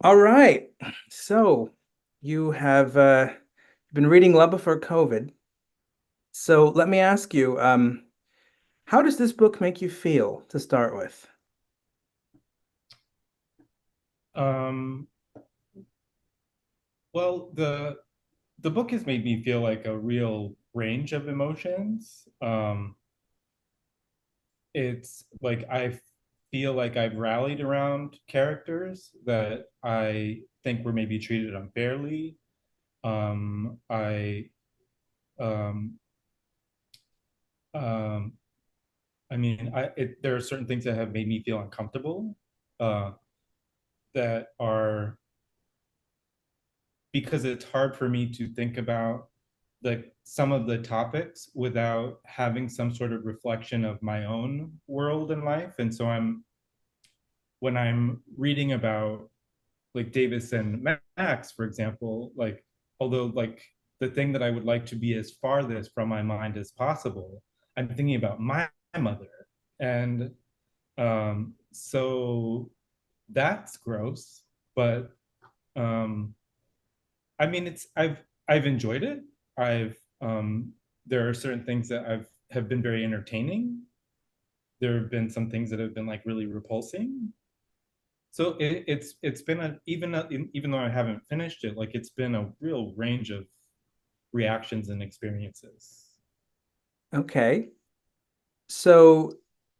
All right. So you have been reading Love Before COVID. So let me ask you, how does this book make you feel to start with? Um, well, the book has made me feel like a real range of emotions. It's like I feel like I've rallied around characters that I think were maybe treated unfairly. I um, um, I mean, there are certain things that have made me feel uncomfortable, uh, that are because it's hard for me to think about some of the topics without having some sort of reflection of my own world and life. And so when I'm reading about like Davis and Max, for example, like although like the thing that I would like to be as farthest from my mind as possible, I'm thinking about my mother. And so that's gross. But um I mean, I've enjoyed it. I've there are certain things that have been very entertaining. There have been some things that have been like really repulsing. So it's been even though I haven't finished it, like it's been a real range of reactions and experiences. Okay. So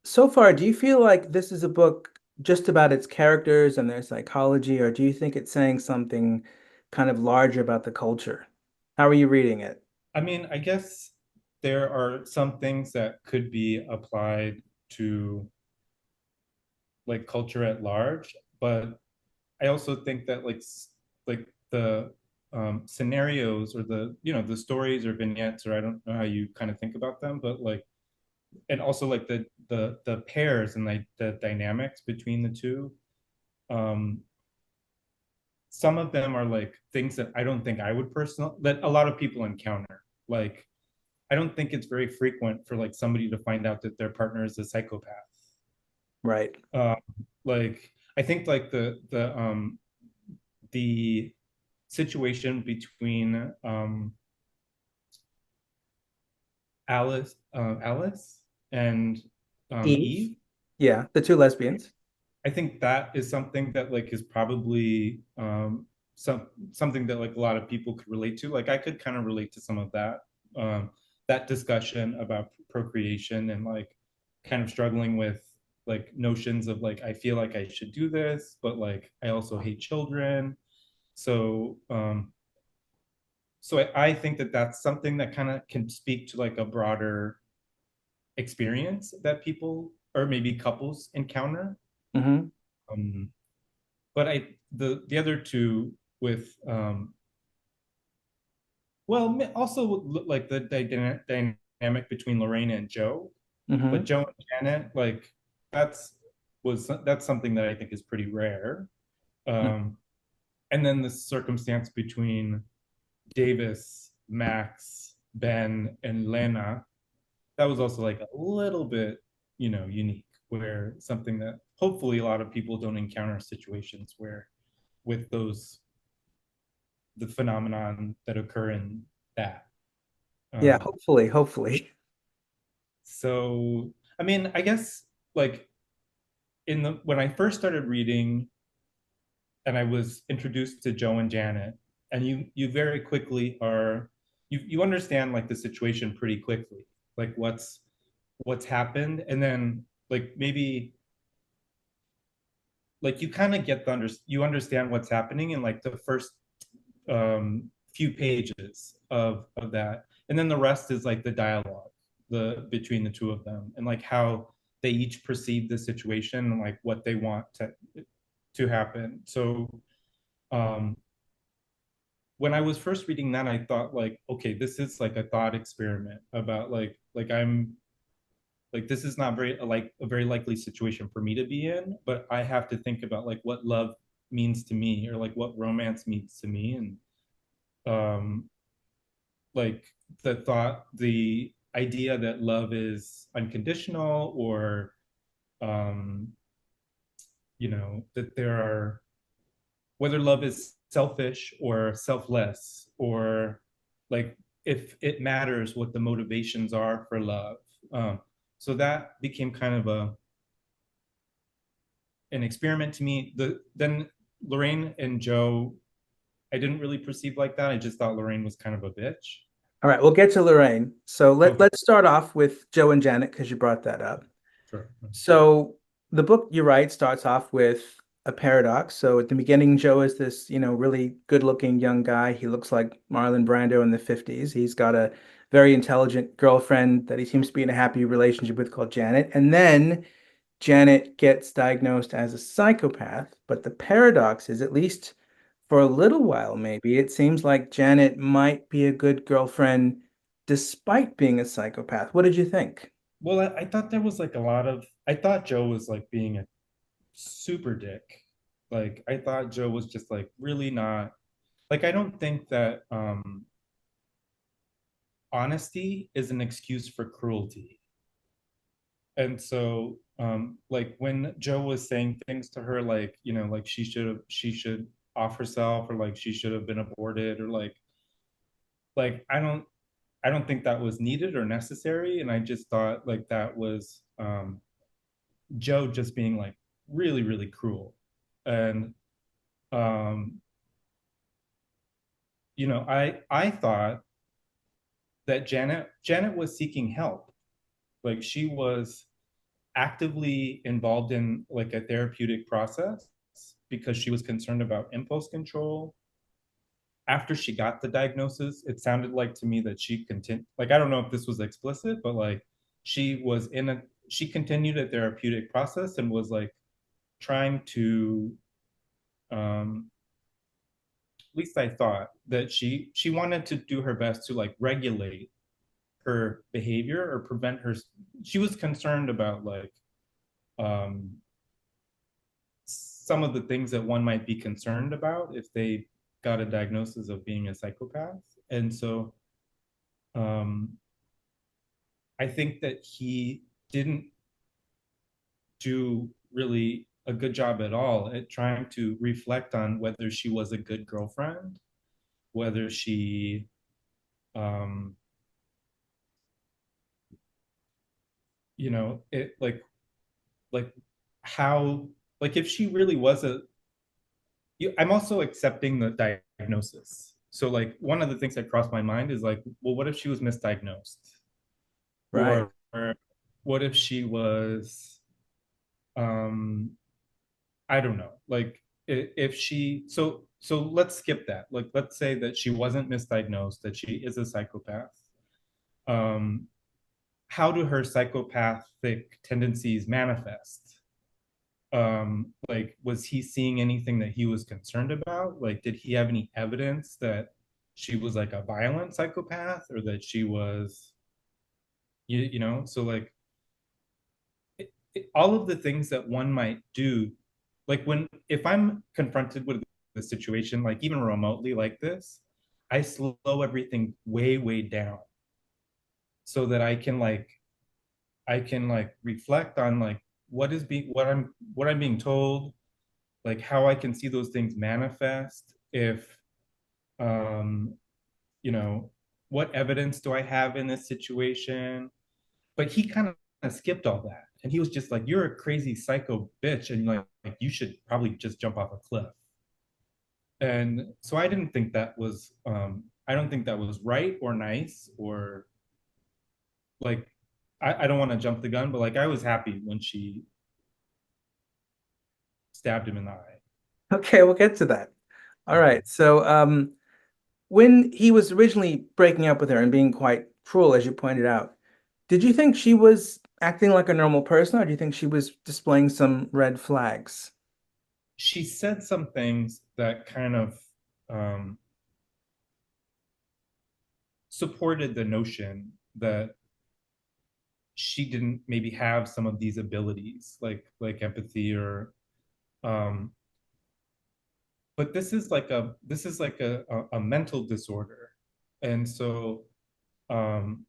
so far, do you feel like this is a book just about its characters and their psychology, or do you think it's saying something kind of larger about the culture? How are you reading it? I mean, I guess there are some things that could be applied to like culture at large, but I also think that like the scenarios or the stories or vignettes, or I don't know how you kind of think about them, but like and also like the pairs and like the dynamics between the two. Um, some of them are like things that I don't think I would personally that a lot of people encounter. Like I don't think it's very frequent for like somebody to find out that their partner is a psychopath. Right. Um, like I think like the situation between Alice and Eve? Eve. Yeah, the two lesbians. I think that is something that like is probably something that like a lot of people could relate to. Like I could kind of relate to some of that discussion about procreation and like kind of struggling with like notions of like I feel like I should do this, but like I also hate children. So I think that that's something that kind of can speak to like a broader experience that people or maybe couples encounter. Hmm. Um, but the other two with also like the dynamic between Lorraine and Joe, but Hmm. Joe and Janet, like that's that's something that I think is pretty rare. Um, and then the circumstance between Davis, Max, Ben, and Lena, that was also like a little bit, unique, where something that hopefully a lot of people don't encounter situations where with those the phenomenon that occur in that. Yeah, Um, hopefully, hopefully. so I mean, I guess like in the when I first started reading and I was introduced to Joe and Janet, and you very quickly you understand like the situation pretty quickly, like what's happened, and then like maybe like you kind of get you understand what's happening in like the first few pages of that, and then the rest is like the dialogue the between the two of them and like how they each perceive the situation and like what they want to happen. So um when I was first reading that, I thought like, okay, this is like a thought experiment about like I'm like this is not very like a very likely situation for me to be in, but I have to think about like what love means to me or like what romance means to me. And um like the idea that love is unconditional, or um that there are whether love is selfish or selfless, or like if it matters what the motivations are for love. Um, so that became kind of a an experiment to me. Then Lorraine and Joe, I didn't really perceive like that. I just thought Lorraine was kind of a bitch. All right, we'll get to Lorraine. So Okay, let's start off with Joe and Janet because you brought that up. sure. So the book you write starts off with a paradox. So at the beginning, Joe is this, really good-looking young guy. He looks like Marlon Brando in the 50s. He's got a very intelligent girlfriend that he seems to be in a happy relationship with called Janet. And then Janet gets diagnosed as a psychopath. But the paradox is, at least for a little while, maybe, it seems like Janet might be a good girlfriend despite being a psychopath. What did you think? Well, I thought there was like a lot of, I thought Joe was like being a super dick. Like I thought Joe was just like really not, like I don't think that honesty is an excuse for cruelty. And so like when Joe was saying things to her like, you know, like she should off herself, or like she should have been aborted, or like I don't think that was needed or necessary. And I just thought like that was Joe just being like really, really cruel. And um, you know, I thought that Janet was seeking help. Like she was actively involved in like a therapeutic process because she was concerned about impulse control. After she got the diagnosis, it sounded like to me that she continued, like I don't know if this was explicit, but like she continued a therapeutic process and was like trying to at least I thought that she wanted to do her best to like regulate her behavior or prevent her. She was concerned about like um some of the things that one might be concerned about if they got a diagnosis of being a psychopath. And so um I think that he didn't do really a good job at all at trying to reflect on whether she was a good girlfriend, whether she um you know it like how, like if she really was a, I'm also accepting the diagnosis. So like one of the things that crossed my mind is like, well, what if she was misdiagnosed? Right. Or what if she was um I don't know. Like if she, so let's skip that. Like let's say that she wasn't misdiagnosed, that she is a psychopath. Um how do her psychopathic tendencies manifest? Like was he seeing anything that he was concerned about? Like did he have any evidence that she was like a violent psychopath, or that she was you know, so like all of the things that one might do, like when if I'm confronted with a situation like even remotely like this, I slow everything way down so that I can like reflect on like what I'm being told, like how I can see those things manifest, if um you know, what evidence do I have in this situation. But he kind of skipped all that, and he was just like, you're a crazy psycho bitch, and like you should probably just jump off a cliff. And so I didn't think that was I don't think that was right or nice, or like I don't want to jump the gun, but like I was happy when she stabbed him in the eye. Okay, we'll get to that. All Okay. right. So, when he was originally breaking up with her and being quite cruel, as you pointed out, did you think she was acting like a normal person, or do you think she was displaying some red flags? She said some things that kind of um, supported the notion that she didn't maybe have some of these abilities like empathy or um but this is like a mental disorder. And so um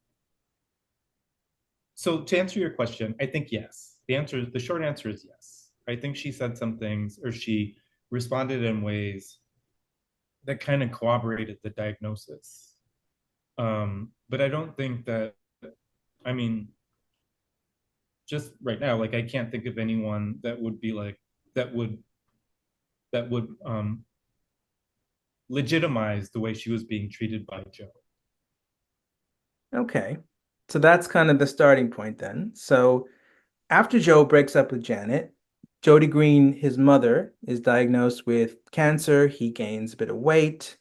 so to answer your question, I think yes. The short answer is yes. I think she said some things, or she responded in ways that kind of corroborated the diagnosis. But I don't think that, I mean, just right now, like I can't think of anyone that would be like that would that would legitimize the way she was being treated by Joe. Okay. So that's kind of the starting point then. So after Joe breaks up with Janet, Jody Green, his mother, is diagnosed with cancer. He gains a bit of weight.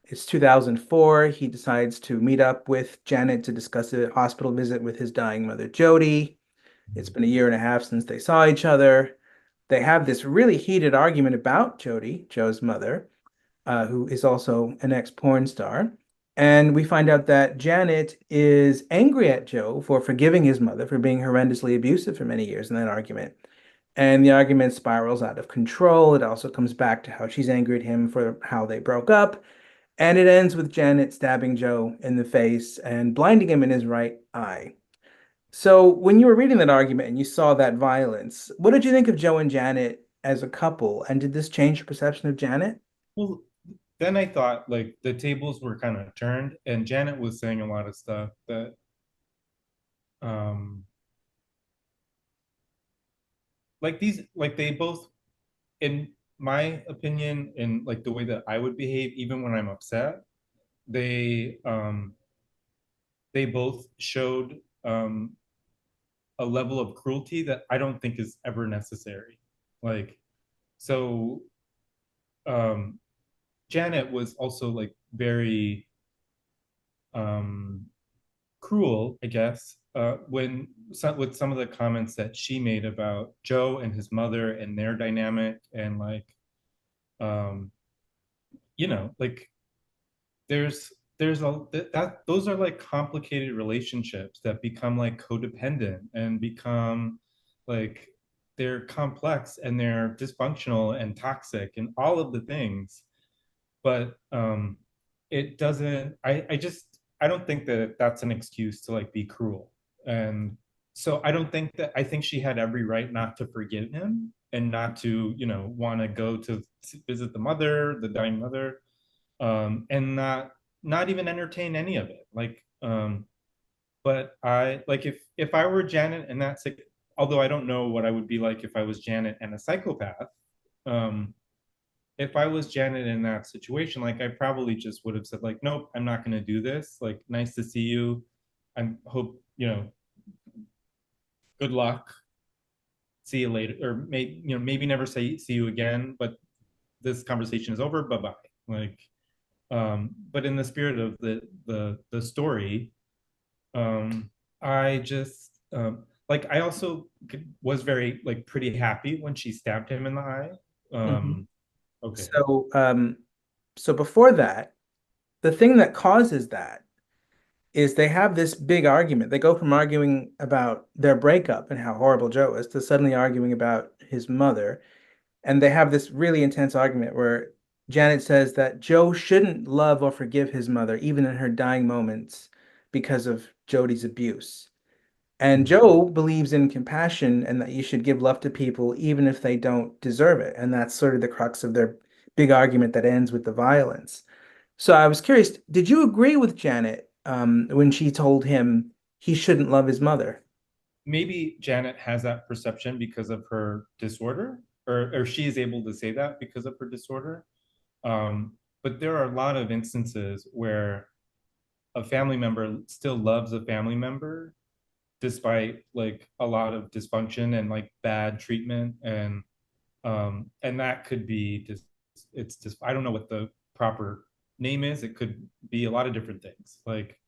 It's 2004. He decides to meet up with Janet to discuss a hospital visit with his dying mother, Jody. It's been a year and a half since they saw each other. They have this really heated argument about Jody, Joe's mother, who is also an ex-porn star. And we find out that Janet is angry at Joe for forgiving his mother for being horrendously abusive for many years in that argument. And the argument spirals out of control. It also comes back to how she's angry at him for how they broke up. And it ends with Janet stabbing Joe in the face and blinding him in his right eye. So, when you were reading that argument and you saw that violence, what did you think of Joe and Janet as a couple? And did this change your perception of Janet? Well, then I thought like the tables were kind of turned, and Janet was saying a lot of stuff that um like these like they both, in my opinion, in like the way that I would behave even when I'm upset, they they both showed a level of cruelty that I don't think is ever necessary. Like so um Janet was also like very um cruel, I guess, when with some of the comments that she made about Joe and his mother and their dynamic, and like, um, like there's a that those are like complicated relationships that become like codependent and become like they're complex and they're dysfunctional and toxic and all of the things. But it doesn't. I don't think that that's an excuse to like be cruel. And so I don't think that I think she had every right not to forgive him and not to want to go to visit the mother, the dying mother, and not even entertain any of it. Like, but I like if I were Janet and that's like, although I don't know what I would be like if I was Janet and a psychopath. Um, if I was Janet in that situation, like I probably just would have said, like, nope, I'm not gonna do this. Like, nice to see you. I hope, good luck. See you later. Or maybe, maybe never see you again, but this conversation is over. Bye-bye. Like, but in the spirit of the story, I just like I also was very like pretty happy when she stabbed him in the eye. Mhm. Um, okay. So, so before that, the thing that causes that is they have this big argument. They go from arguing about their breakup and how horrible Joe is to suddenly arguing about his mother. And they have this really intense argument where Janet says that Joe shouldn't love or forgive his mother, even in her dying moments, because of Jody's abuse. And Joe believes in compassion and that you should give love to people even if they don't deserve it. And that's sort of the crux of their big argument that ends with the violence. So I was curious, did you agree with Janet when she told him he shouldn't love his mother? Maybe Janet has that perception because of her disorder, or she is able to say that because of her disorder. But there are a lot of instances where a family member still loves a family member despite like a lot of dysfunction and like bad treatment, and that could be just it's just I don't know what the proper name is. It could be a lot of different things. Like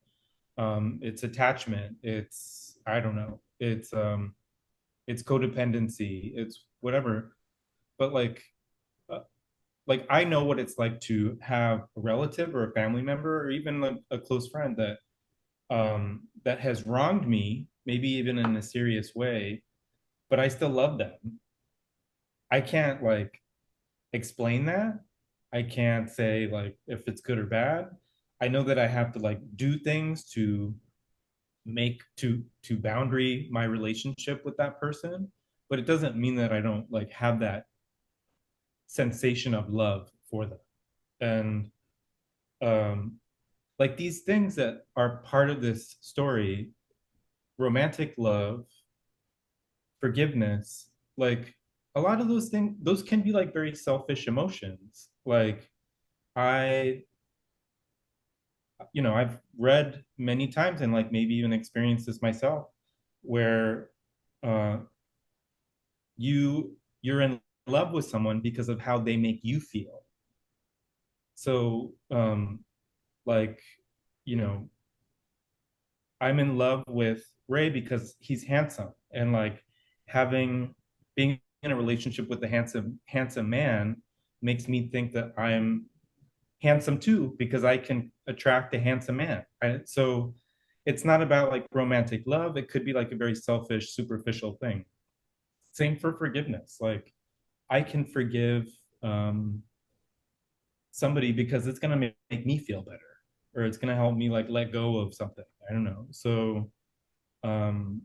it's attachment, it's I don't know, it's codependency, it's whatever. But uh, like I know what it's like to have a relative or a family member or even a close friend that has wronged me, maybe even in a serious way, but I still love them. I can't like explain that. I can't say like if it's good or bad. I know that I have to like do things to make to boundary my relationship with that person, but it doesn't mean that I don't like have that sensation of love for them. And um, like these things that are part of this story, romantic love, forgiveness, like a lot of those things, those can be like very selfish emotions. Like I, I've read many times and like maybe even experienced this myself, where uh, you're in love with someone because of how they make you feel. So like, you know, I'm in love with Ray because he's handsome, and like having being in a relationship with a handsome man makes me think that I'm handsome too because I can attract a handsome man. So it's not about like romantic love. It could be like a very selfish, superficial thing. Same for forgiveness. Like I can forgive um, somebody because it's gonna make me feel better, or it's gonna help me like let go of something. I don't know. Um,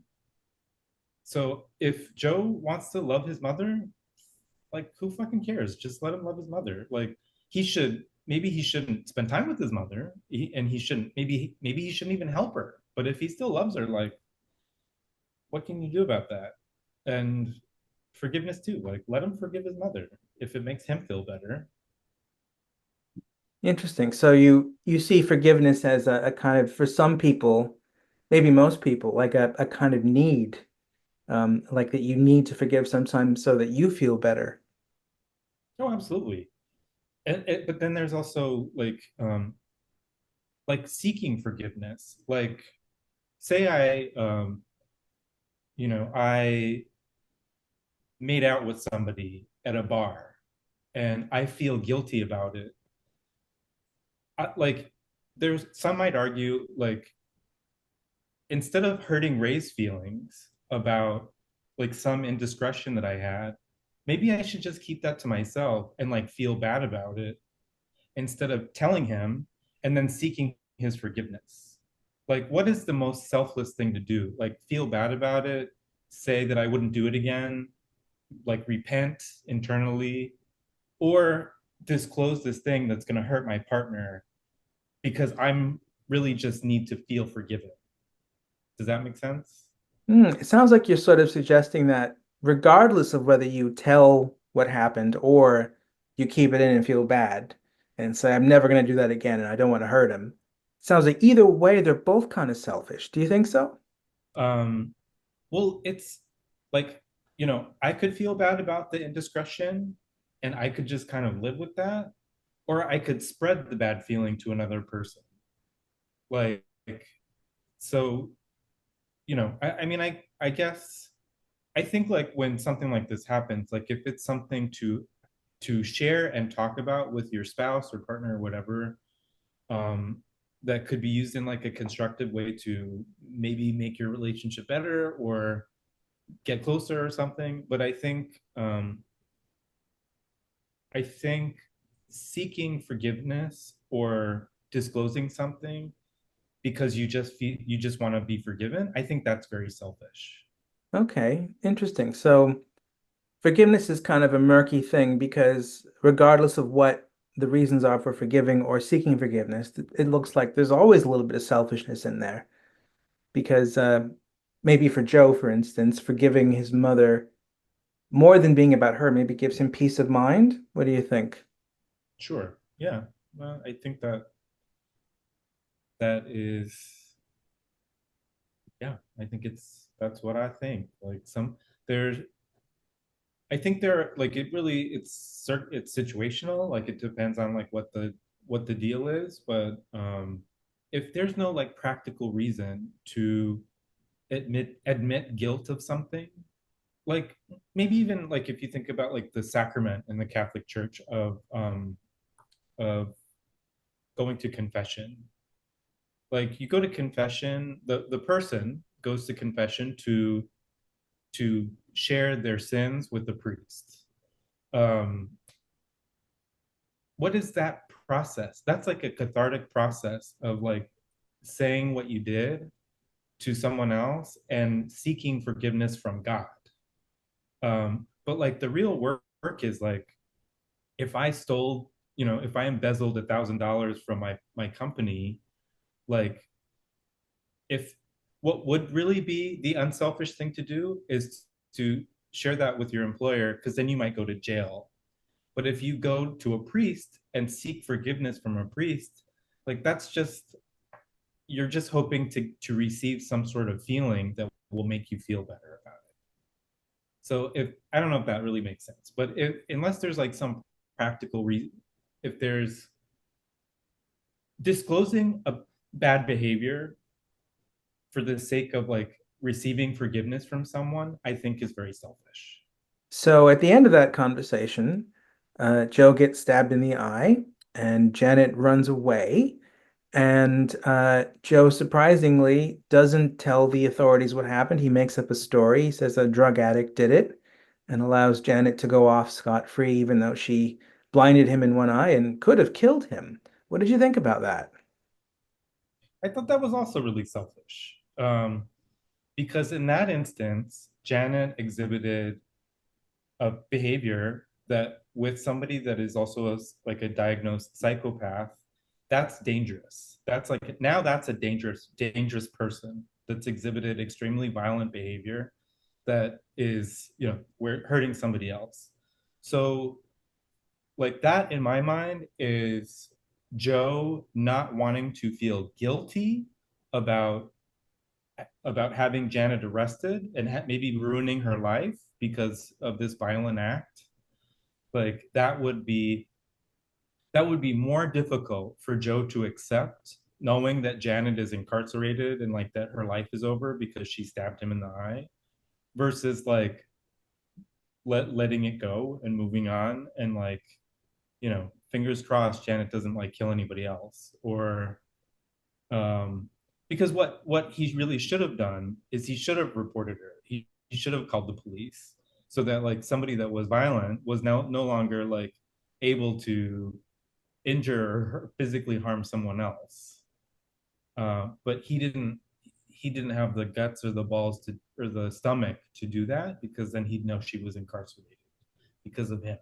so if Joe wants to love his mother, like who fucking cares? Just let him love his mother. Like he should maybe he shouldn't spend time with his mother, and he shouldn't maybe he shouldn't even help her. But if he still loves her, like what can you do about that? And forgiveness too. Like let him forgive his mother if it makes him feel better. Interesting. So you see forgiveness as a kind of, for some people, maybe most people, like a kind of need, like that you need to forgive sometimes so that you feel better. Oh, absolutely. But then there's also like seeking forgiveness. Like say I made out with somebody at a bar and I feel guilty about it. Like there's some might argue like instead of hurting Ray's feelings about like some indiscretion that I had, maybe I should just keep that to myself and like feel bad about it instead of telling him and then seeking his forgiveness. Like, what is the most selfless thing to do? Like, feel bad about it, say that I wouldn't do it again, like, repent internally, or disclose this thing that's going to hurt my partner because I'm really just need to feel forgiven. Does that make sense? It sounds like you're sort of suggesting that regardless of whether you tell what happened or you keep it in and feel bad and say, I'm never going to do that again and I don't want to hurt him. Sounds like either way, they're both kind of selfish. Do you think so? Um, well, it's like, I could feel bad about the indiscretion and I could just kind of live with that, or I could spread the bad feeling to another person. Like, so, I mean, I guess I think like when something like this happens, like if it's something to share and talk about with your spouse or partner or whatever, um, that could be used in like a constructive way to maybe make your relationship better or get closer or something. But I think seeking forgiveness or disclosing something because you just want to be forgiven, I think that's very selfish. Okay, interesting. So forgiveness is kind of a murky thing because regardless of what the reasons are for forgiving or seeking forgiveness, it looks like there's always a little bit of selfishness in there. Because maybe for Joe, for instance, forgiving his mother more than being about her maybe gives him peace of mind. What do you think? Sure. Yeah. Well, I think that is, yeah, I think that's what I think. Like there's, I think there, like it really, it's situational. Like it depends on like what the deal is. But if there's no like practical reason to admit guilt of something, like maybe even like if you think about like the sacrament in the Catholic Church of going to confession. Like you go to confession, the person goes to confession to share their sins with the priest. Um, what is that process? That's like a cathartic process of like saying what you did to someone else and seeking forgiveness from God. But like the real work is like if I stole, if I embezzled $1,000 from my company, like if what would really be the unselfish thing to do is to share that with your employer, because then you might go to jail. But if you go to a priest and seek forgiveness from a priest, like that's just, you're just hoping to receive some sort of feeling that will make you feel better about it. So if I don't know if that really makes sense, but if unless there's like some practical reason, if there's disclosing a bad behavior for the sake of like receiving forgiveness from someone, I think is very selfish. So at the end of that conversation, Joe gets stabbed in the eye, and Janet runs away. And Joe surprisingly doesn't tell the authorities what happened. He makes up a story. He says a drug addict did it and allows Janet to go off scot-free, even though she blinded him in one eye and could have killed him. What did you think about that? I thought that was also really selfish. Because in that instance, Janet exhibited a behavior that with somebody that is also like a diagnosed psychopath, that's dangerous. That's like now that's a dangerous person that's exhibited extremely violent behavior that is, we're hurting somebody else. So like that in my mind is Joe not wanting to feel guilty about having Janet arrested and maybe ruining her life because of this violent act. Like that would be more difficult for Joe to accept, knowing that Janet is incarcerated and like that her life is over because she stabbed him in the eye, versus like letting it go and moving on and like, fingers crossed Janet doesn't like kill anybody else. Or um because what he really should have done is he should have reported her. He should have called the police so that like somebody that was violent was now no longer like able to injure or physically harm someone else. But he didn't have the guts or the balls to or the stomach to do that, because then he'd know she was incarcerated because of him.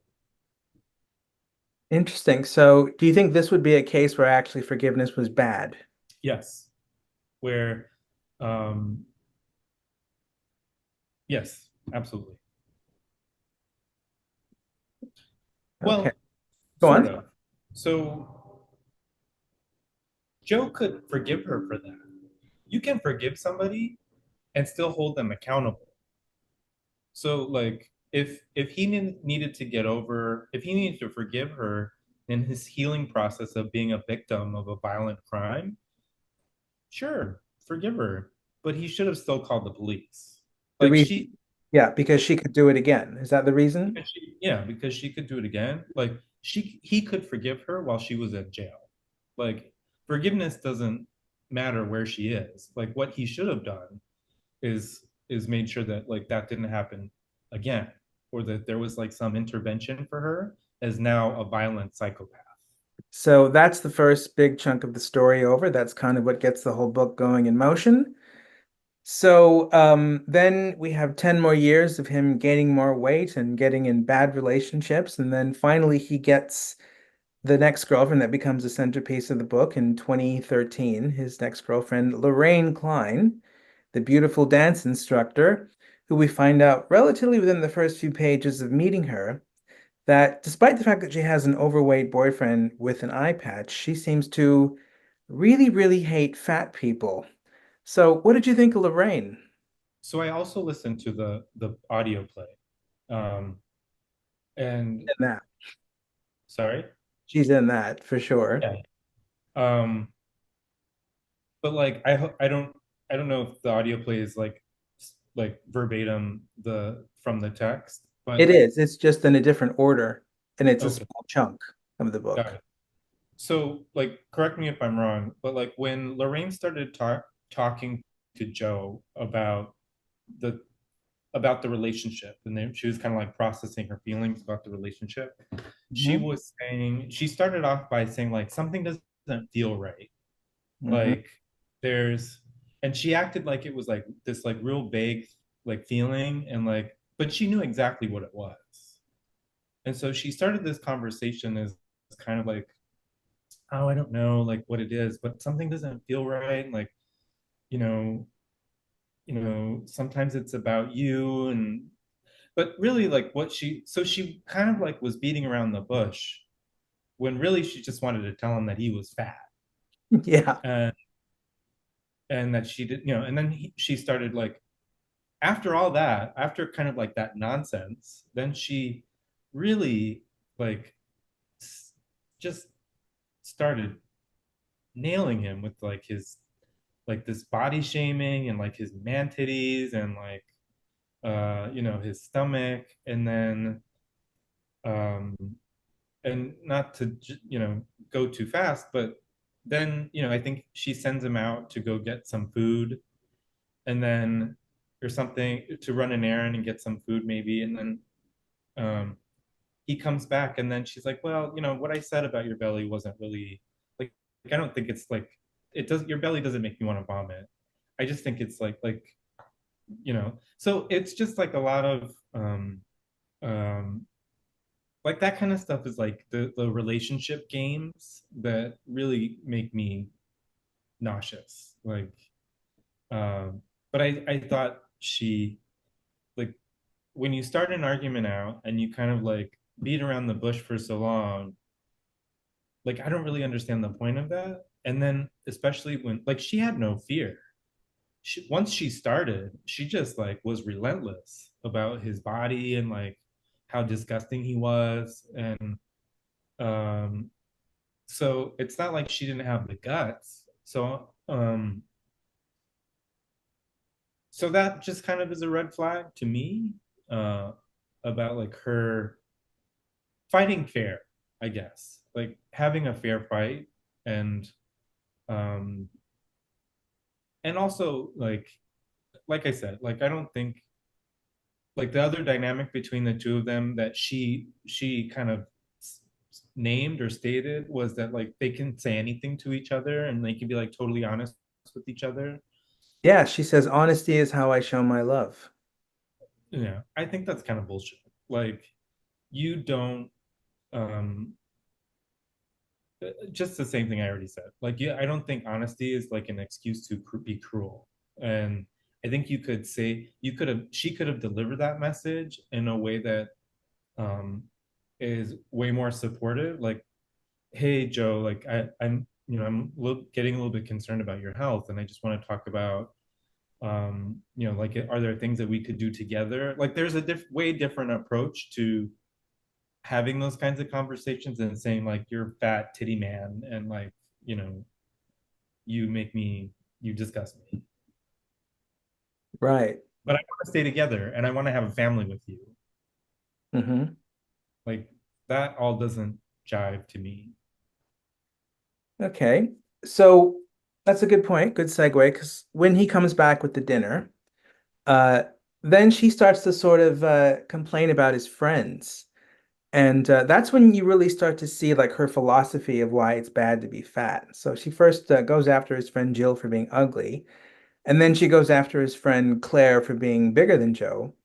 Interesting. So, do you think this would be a case where actually forgiveness was bad? Yes, where um yes, absolutely. Okay, Well, go sort on. of. So Joe could forgive her for that. You can forgive somebody and still hold them accountable. So like if he needed to get over, if he needed to forgive her in his healing process of being a victim of a violent crime, sure, forgive her. But he should have still called the police. The Like reason, yeah, because she could do it again. Is that the reason? yeah, because she could do it again. Like he could forgive her while she was in jail. Like forgiveness doesn't matter where she is. Like what he should have done is made sure that like that didn't happen again, or that there was like some intervention for her as now a violent psychopath. So that's the first big chunk of the story over. That's kind of what gets the whole book going in motion. So then we have 10 more years of him gaining more weight and getting in bad relationships. And then finally he gets the next girlfriend that becomes the centerpiece of the book in 2013, his next girlfriend, Lorraine Klein, the beautiful dance instructor, who we find out relatively within the first few pages of meeting her that despite the fact that she has an overweight boyfriend with an eye patch, she seems to really, really hate fat people. So, what did you think of Lorraine So I also listened to the audio play. Um, and in that? sorry. She's in that for sure. Yeah. Um, but like I don't know if the audio play is like verbatim the from the text, It but is. It's just in a different order, and it's a okay, small chunk of the got book. it. So like correct me if I'm wrong, but like when Lorraine started talking to Joe the about the relationship, and then she was kind of like processing her feelings about the relationship. Hmm. She started off by saying like something doesn't feel right. Hmm. Like there's and she acted like it was like this like real vague like feeling, and like but she knew exactly what it was. And so she started this conversation as kind of like, oh, I don't know like what it is, but something doesn't feel right. Like, you know, sometimes it's about you. And but really like what she kind of like was beating around the bush when really she just wanted to tell him that he was fat. Yeah. And that she did, and then she started like, after all that, after kind of like that nonsense, then she really like just started nailing him with like his like this body shaming and like his man titties and like his stomach. And then um and not to go too fast, but then I think she sends him out to go get some food, and then or something, to run an errand and get some food maybe. And then um he comes back, and then she's like, well, what I said about your belly wasn't really like, I don't think it's like, it does, your belly doesn't make me want to vomit. I just think it's so it's just like a lot of um like that kind of stuff is like the relationship games that really make me nauseous. Like but I thought she like, when you start an argument out and you kind of like beat around the bush for so long, like I don't really understand the point of that. And then especially when like she had no fear. Once she started, she just like was relentless about his body and like how disgusting he was. And um so it's not like she didn't have the guts. So that just kind of is a red flag to me, uh about like her fighting fair, I guess, like having a fair fight. And um also like I said, like I don't think like the other dynamic between the two of them that she kind of named or stated was that like they can say anything to each other and they can be like totally honest with each other. Yeah, she says honesty is how I show my love. Yeah, I think that's kind of bullshit. Like, you don't um just the same thing I already said. Like, yeah, I don't think honesty is like an excuse to be cruel. And I think she could have delivered that message in a way that um is way more supportive. Like, hey Joe, like I'm getting a little bit concerned about your health, and I just want to talk about like, are there things that we could do together? Like, there's a way different approach to having those kinds of conversations than saying like, you're fat titty man, and like, you know you make me, you disgust me, Right. but I want to stay together and I want to have a family with you. Hmm. Like, that all doesn't jive to me. Okay. So that's a good point. Good segue. Because when he comes back with the dinner, uh, then she starts to sort of complain about his friends. And that's when you really start to see like her philosophy of why it's bad to be fat. So she first goes after his friend Jill for being ugly, and then she goes after his friend Claire for being bigger than Joe.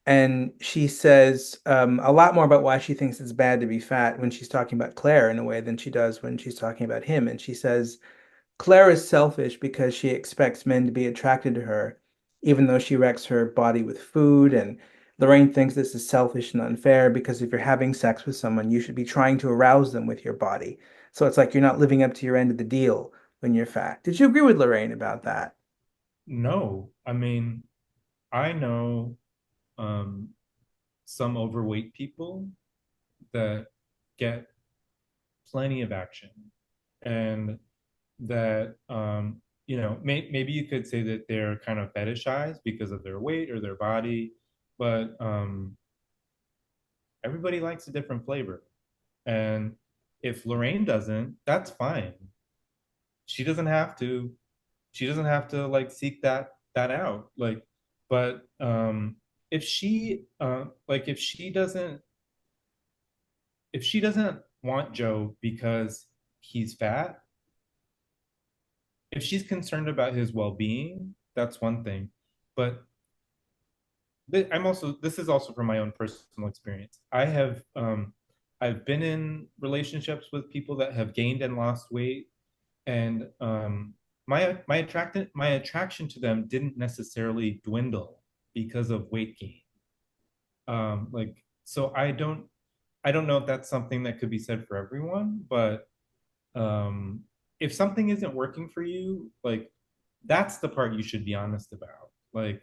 And she says a lot more about why she thinks it's bad to be fat when she's talking about Claire in a way than she does when she's talking about him. And she says, Claire is selfish because she expects men to be attracted to her, even though she wrecks her body with food. And Lorraine thinks this is selfish and unfair because if you're having sex with someone, you should be trying to arouse them with your body. So it's like you're not living up to your end of the deal when you're fat. Did you agree with Lorraine about that? No, I mean, I know um some overweight people that get plenty of action, and that maybe you could say that they're kind of fetishized because of their weight or their body. But everybody likes a different flavor. And if Lorraine doesn't, that's fine. She doesn't have to. She doesn't have to like seek that out. Like, but if she like if she doesn't want Joe because he's fat, if she's concerned about his well-being, that's one thing. But I'm also, this is also from my own personal experience. I've been in relationships with people that have gained and lost weight, and my attraction to them didn't necessarily dwindle because of weight gain. So I don't know if that's something that could be said for everyone, but um, if something isn't working for you, like that's the part you should be honest about. Like,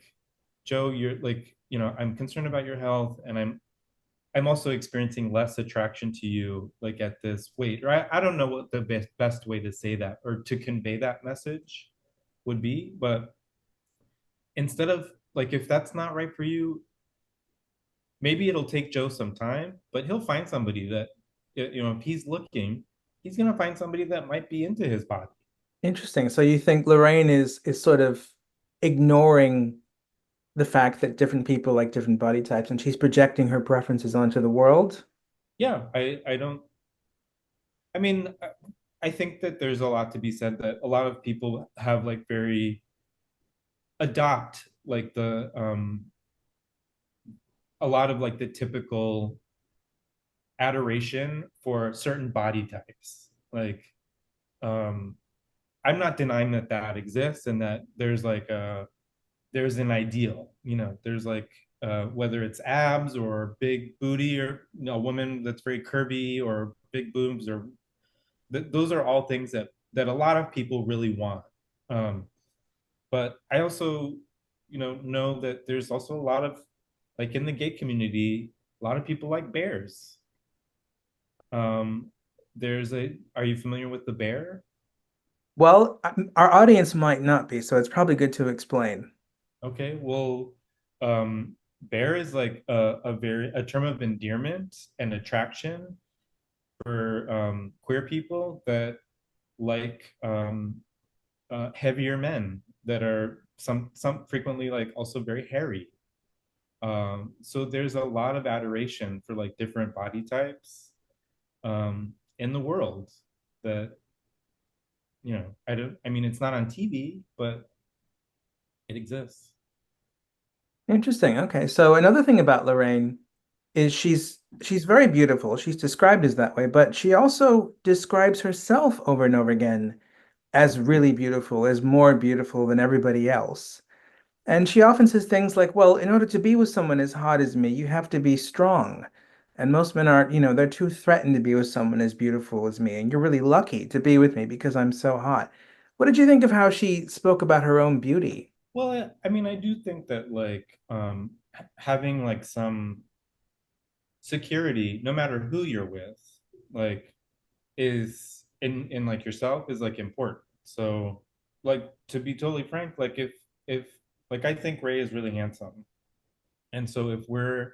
Joe, you're like, I'm concerned about your health, and I'm also experiencing less attraction to you, like at this weight. Or I don't know what the best way to say that or to convey that message would be, but instead of like, if that's not right for you, maybe it'll take Joe some time, but he'll find somebody that, if he's looking, he's gonna find somebody that might be into his body. Interesting. So you think Lorraine is sort of ignoring the fact that different people like different body types, and she's projecting her preferences onto the world? Yeah, I don't. I mean, I think that there's a lot to be said that a lot of people have like very adopt like the a lot of like the typical adoration for certain body types. Like, um, I'm not denying that that exists and that there's an ideal. There's like whether it's abs or big booty or a woman that's very curvy or big boobs or those are all things that a lot of people really want. Um, but I also, know that there's also a lot of like in the gay community, a lot of people like bears. Um, are you familiar with the bear? Well, our audience might not be, so it's probably good to explain. Okay, well, bear is like a term of endearment and attraction for queer people that like heavier men that are some frequently like also very hairy. So there's a lot of adoration for like different body types in the world that I don't. I mean, it's not on TV, but it exists. Interesting. Okay. So another thing about Lorraine is she's very beautiful. She's described as that way, but she also describes herself over and over again as really beautiful, as more beautiful than everybody else. And she often says things like, well, in order to be with someone as hot as me, you have to be strong. And most men aren't, they're too threatened to be with someone as beautiful as me. And you're really lucky to be with me because I'm so hot. What did you think of how she spoke about her own beauty? Well, I mean, I do think that like having like some security, no matter who you're with, like is in like yourself is like important. So, like to be totally frank, like if like I think Ray is really handsome, and so if we're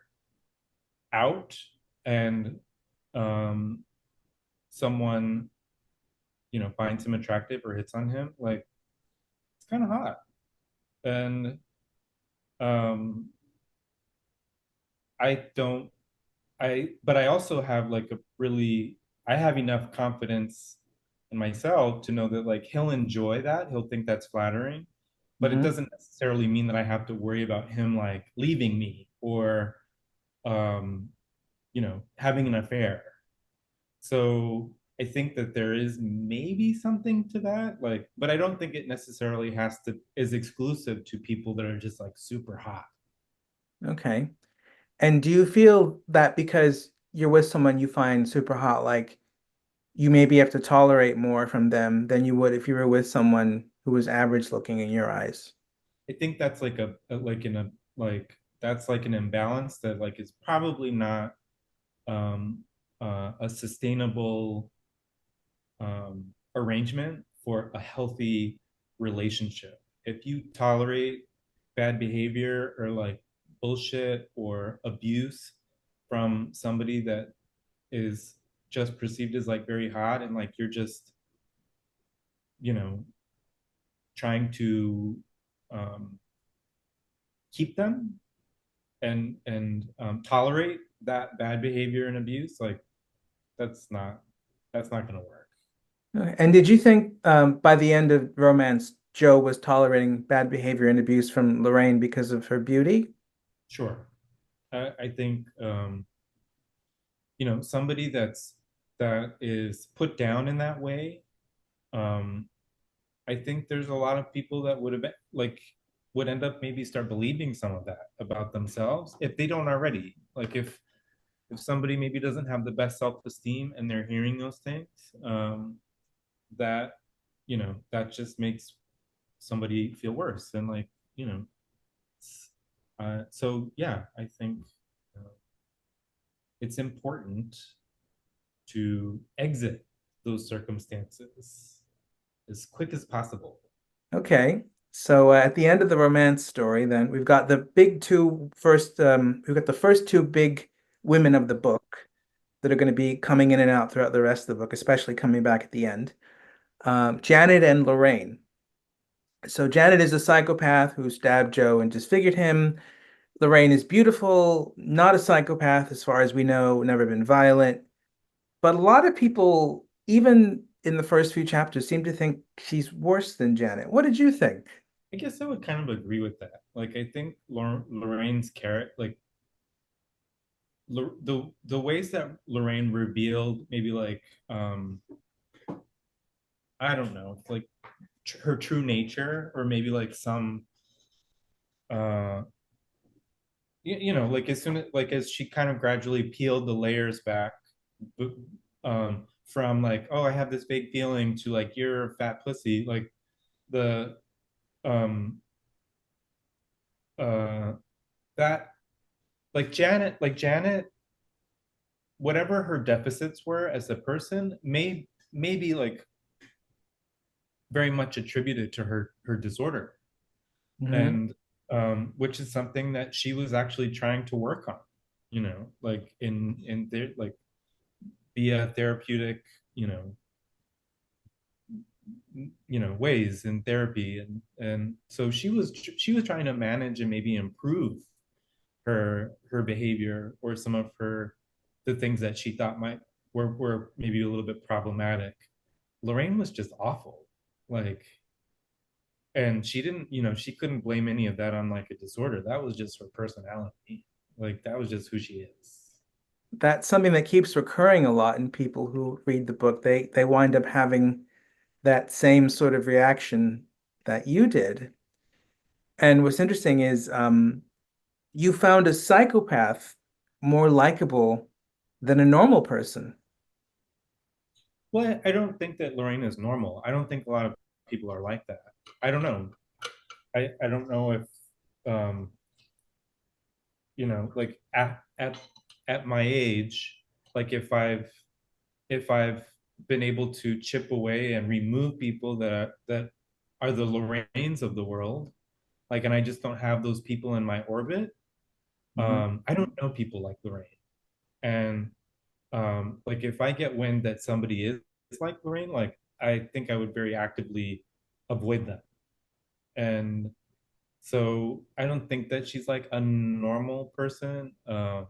out and um someone finds him attractive or hits on him, like it's kind of hot. And um I don't but I also have like I have enough confidence in myself to know that like he'll enjoy that, he'll think that's flattering, but it Hmm. doesn't necessarily mean that I have to worry about him like leaving me or um having an affair. So I think that there is maybe something to that, like, but I don't think it necessarily is exclusive to people that are just like super hot. Okay. And do you feel that because you're with someone you find super hot, like you maybe have to tolerate more from them than you would if you were with someone who was average looking in your eyes? I think that's like like in a like that's like an imbalance that like is probably not um a sustainable arrangement for a healthy relationship. If you tolerate bad behavior or like bullshit or abuse from somebody that is just perceived as like very hot and like you're just, you know, trying to um, keep them and tolerate that bad behavior and abuse, like that's not that's not going to work. Okay. And did you think by the end of romance, Joe was tolerating bad behavior and abuse from Lorraine because of her beauty? Sure. I think somebody that is put down in that way. Um, I think there's a lot of people that would have been, like would end up maybe start believing some of that about themselves if they don't already. Like if somebody maybe doesn't have the best self-esteem and they're hearing those things, that that just makes somebody feel worse. And like, you know, so yeah, I think uh, it's important to exit those circumstances as quick as possible. Okay. So at the end of the romance story, then we've got the big two first, we've got the first two big women of the book that are going to be coming in and out throughout the rest of the book, especially coming back at the end. Janet and Lorraine. So Janet is a psychopath who stabbed Joe and disfigured him. Lorraine is beautiful, not a psychopath as far as we know, never been violent. But a lot of people, even in the first few chapters, seem to think she's worse than Janet. What did you think? I guess I would kind of agree with that. Like, I think Lorraine's character, like the ways that Lorraine revealed, maybe like I don't know, like her true nature, or maybe like some uh like as soon as like as she kind of gradually peeled the layers back, from like, oh, I have this big feeling, to like, you're a fat pussy, like the um uh that like Janet, whatever her deficits were as a person, may be like very much attributed to her disorder, Hmm. and which is something that she was actually trying to work on, like in their like via therapeutic, you know ways in therapy, and so she was trying to manage and maybe improve her behavior, or some of the things that she thought were maybe a little bit problematic. Lorraine was just awful. Like, and she didn't, she couldn't blame any of that on like a disorder. That was just her personality. Like, that was just who she is. That's something that keeps recurring a lot in people who read the book. They wind up having that same sort of reaction that you did. And what's interesting is you found a psychopath more likable than a normal person. Well, I don't think that Lorraine is normal. I don't think a lot of people are like that. I don't know. I don't know if um like at my age, like if I've been able to chip away and remove people that are the Lorraines of the world, like, and I just don't have those people in my orbit. Mhm. I don't know people like Lorraine, and like, if I get wind that somebody is like Lorraine, like, I think I would very actively avoid them. And so I don't think that she's like a normal person. I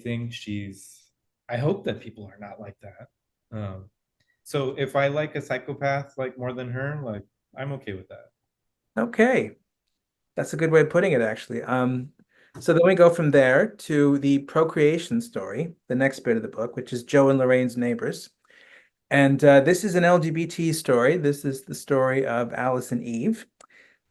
think I hope that people are not like that. So if I like a psychopath like more than her, like, I'm okay with that. Okay, that's a good way of putting it, actually. So then we go from there to the procreation story, the next bit of the book, which is Joe and Lorraine's neighbors. And this is an LGBT story. This is the story of Alice and Eve.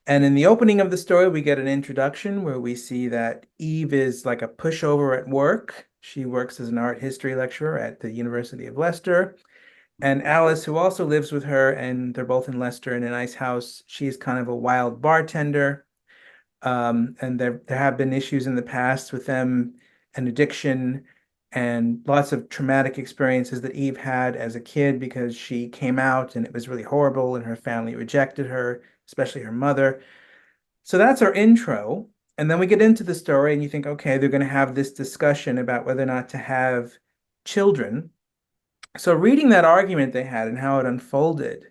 And in the opening of the story, we get an introduction where we see that Eve is like a pushover at work. She works as an art history lecturer at the University of Leicester. And Alice, who also lives with her, and they're both in Leicester in a nice house, she's kind of a wild bartender. And there have been issues in the past with them, and addiction, and lots of traumatic experiences that Eve had as a kid because she came out and it was really horrible, and her family rejected her, especially her mother. So that's our intro. And then we get into the story, and you think, okay, they're going to have this discussion about whether or not to have children. So reading that argument they had and how it unfolded,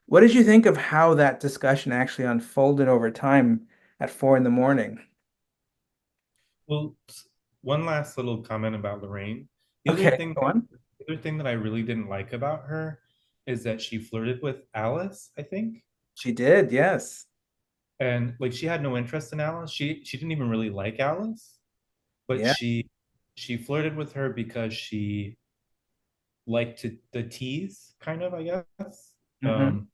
what did you think of how that discussion actually unfolded over time at 4 in the morning? Well, one last little comment about Lorraine. The other Okay, thing go on. the other thing that I really didn't like about her is that she flirted with Alice, I think. She did, yes. and like she had no interest in Alice. She didn't even really like Alice, but Yeah. she flirted with her because she liked to the tease, kind of, I guess. Hmm. Um,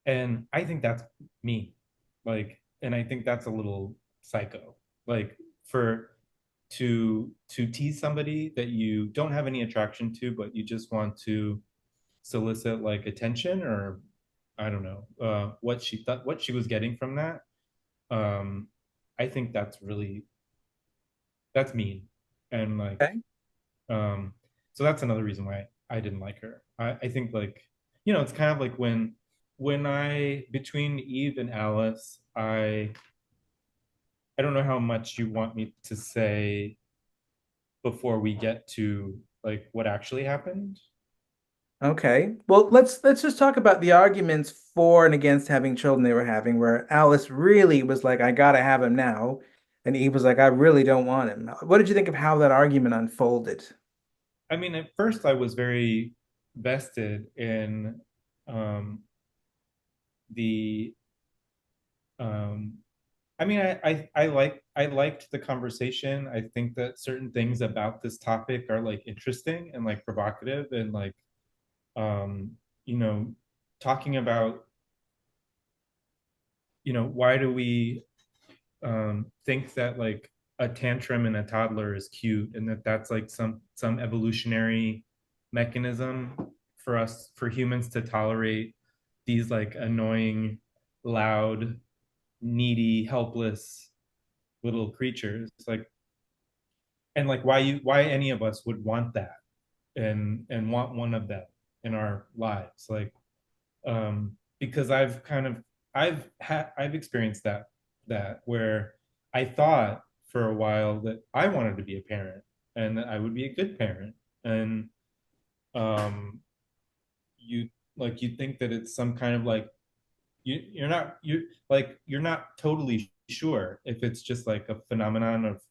and I think that's me, like, and I think that's a little psycho, like for to tease somebody that you don't have any attraction to, but you just want to solicit like attention, or I don't know what she thought, what she was getting from that. um I think that's mean, and like Okay. um so that's another reason why I didn't like her. I think, like, you know, it's kind of like when I between Eve and Alice, I don't know how much you want me to say before we get to like what actually happened. Okay. Well, let's just talk about the arguments for and against having children they were having, where Alice really was like, I gotta have him now, and Eve was like, I really don't want him. What did you think of how that argument unfolded? I mean, at first I was very vested in um, the. Um, I mean, I liked the conversation. I think that certain things about this topic are like interesting and like provocative, and like um, you know, talking about, you know, why do we think that like a tantrum in a toddler is cute, and that that's like some evolutionary mechanism for us, for humans to tolerate these like annoying, loud, needy, helpless little creatures, like, and like why any of us would want that, and want one of them in our lives, like because I've experienced that where I thought for a while that I wanted to be a parent and that I would be a good parent, and um you like you think that it's some kind of like you're not totally sure if it's just like a phenomenon of,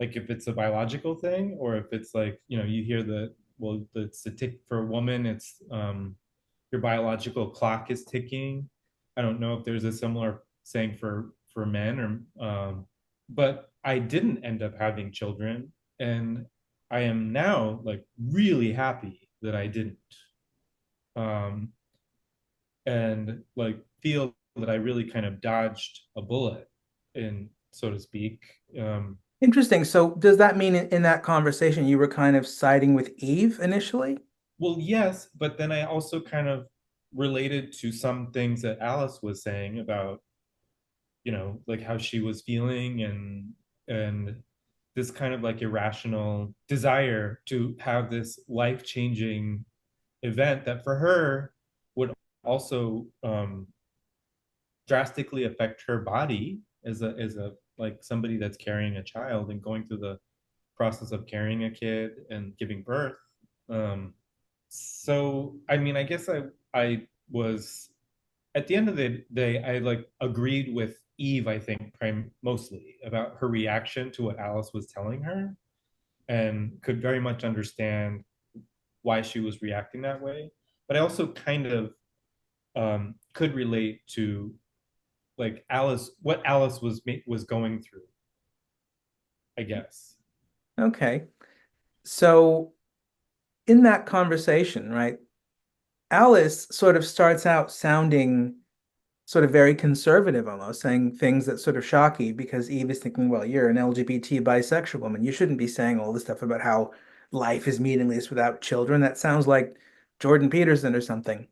like, if it's a biological thing, or if it's like, you know, you hear the, well, it's a tick for a woman, it's your biological clock is ticking. I don't know if there's a similar saying for men, or but I didn't end up having children, and I am now like really happy that I didn't, um and like feel that I really kind of dodged a bullet, in so to speak. Interesting. So does that mean in that conversation you were kind of siding with Eve initially? Well, yes, but then I also kind of related to some things that Alice was saying about, you know, like how she was feeling, and this kind of like irrational desire to have this life-changing event that for her would also drastically affect her body as a like somebody that's carrying a child and going through the process of carrying a kid and giving birth. So I mean, I guess I was, at the end of the day, I like agreed with Eve, I think, mostly about her reaction to what Alice was telling her, and could very much understand why she was reacting that way. But I also kind of could relate to like Alice, what Alice was going through, I guess. Okay. So in that conversation, right, Alice sort of starts out sounding sort of very conservative almost, saying things that sort of shock Eve because Eve is thinking, well, you're an LGBT bisexual woman. You shouldn't be saying all this stuff about how life is meaningless without children. That sounds like Jordan Peterson or something.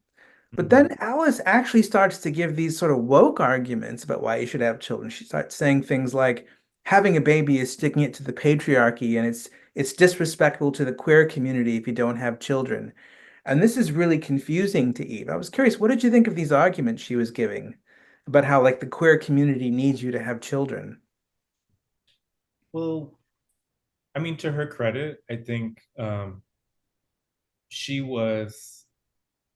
But Mm-hmm. then Alice actually starts to give these sort of woke arguments about why you should have children. She starts saying things like having a baby is sticking it to the patriarchy and it's disrespectful to the queer community if you don't have children. And this is really confusing to Eve. I was curious, what did you think of these arguments she was giving about how like the queer community needs you to have children? Well, I mean, to her credit, I think she was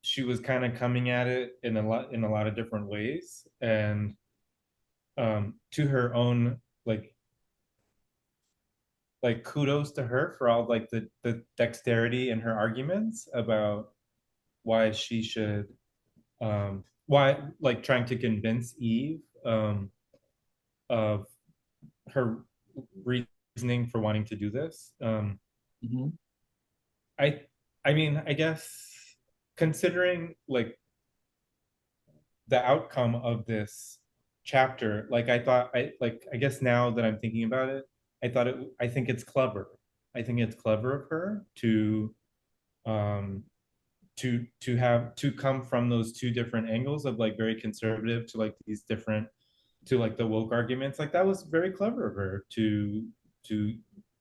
she was kind of coming at it in a lot of different ways, and to her own, like kudos to her for all like the dexterity in her arguments about why she should why, like, trying to convince Eve of her reasoning for wanting to do this. Mhm. I I mean, I guess considering like the outcome of this chapter, like I thought I guess now that I'm thinking about it, I think it's clever. I think it's clever of her um to come from those two different angles of like very conservative to like these different to like the woke arguments. Like that was very clever of her to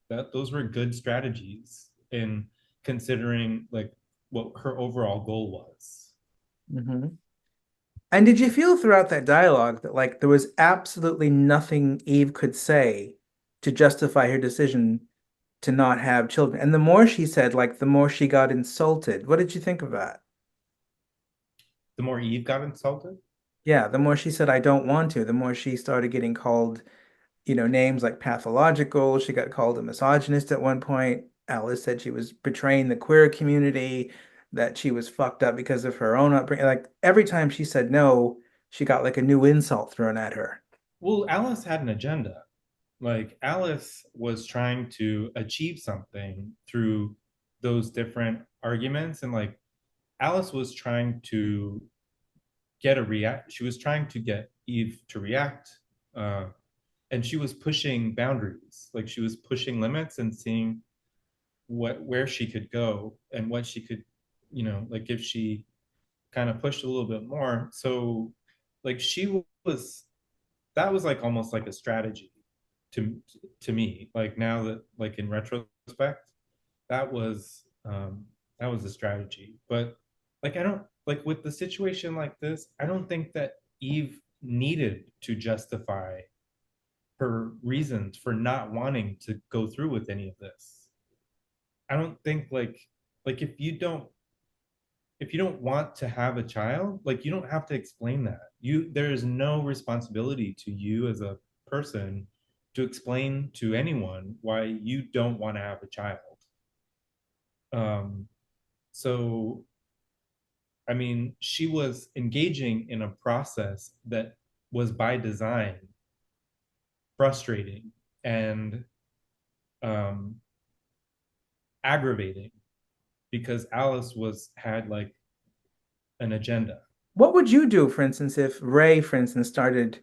that those were good strategies in considering like what her overall goal was. Mhm. And did you feel throughout that dialogue that like there was absolutely nothing Eve could say to justify her decision to not have children? And the more she said, like the more she got insulted. What did you think of that? The more Eve got insulted. Yeah, the more she said, I don't want to, the more she started getting called, names like pathological. She got called a misogynist at one point. Alice said she was betraying the queer community, that she was fucked up because of her own upbringing. Like every time she said no, she got like a new insult thrown at her. Well, Alice had an agenda. Like Alice was trying to achieve something through those different arguments, and like Alice was trying to get a react. She was trying to get Eve to react, uh, and she was pushing boundaries. Like she was pushing limits and seeing what where she could go and what she could, like if she kind of pushed a little bit more. So, like she was that was like almost like a strategy to to me. Like now that like in retrospect, that was um that was a strategy. But like I don't like with the situation like this, I don't think that Eve needed to justify her reasons for not wanting to go through with any of this. I don't think like if you don't want to have a child, like you don't have to explain that. There is no responsibility to you as a person to explain to anyone why you don't want to have a child. Um, so I mean, she was engaging in a process that was by design frustrating and um, aggravating because Alice was had like an agenda. What would you do, for instance, if Ray, for instance, started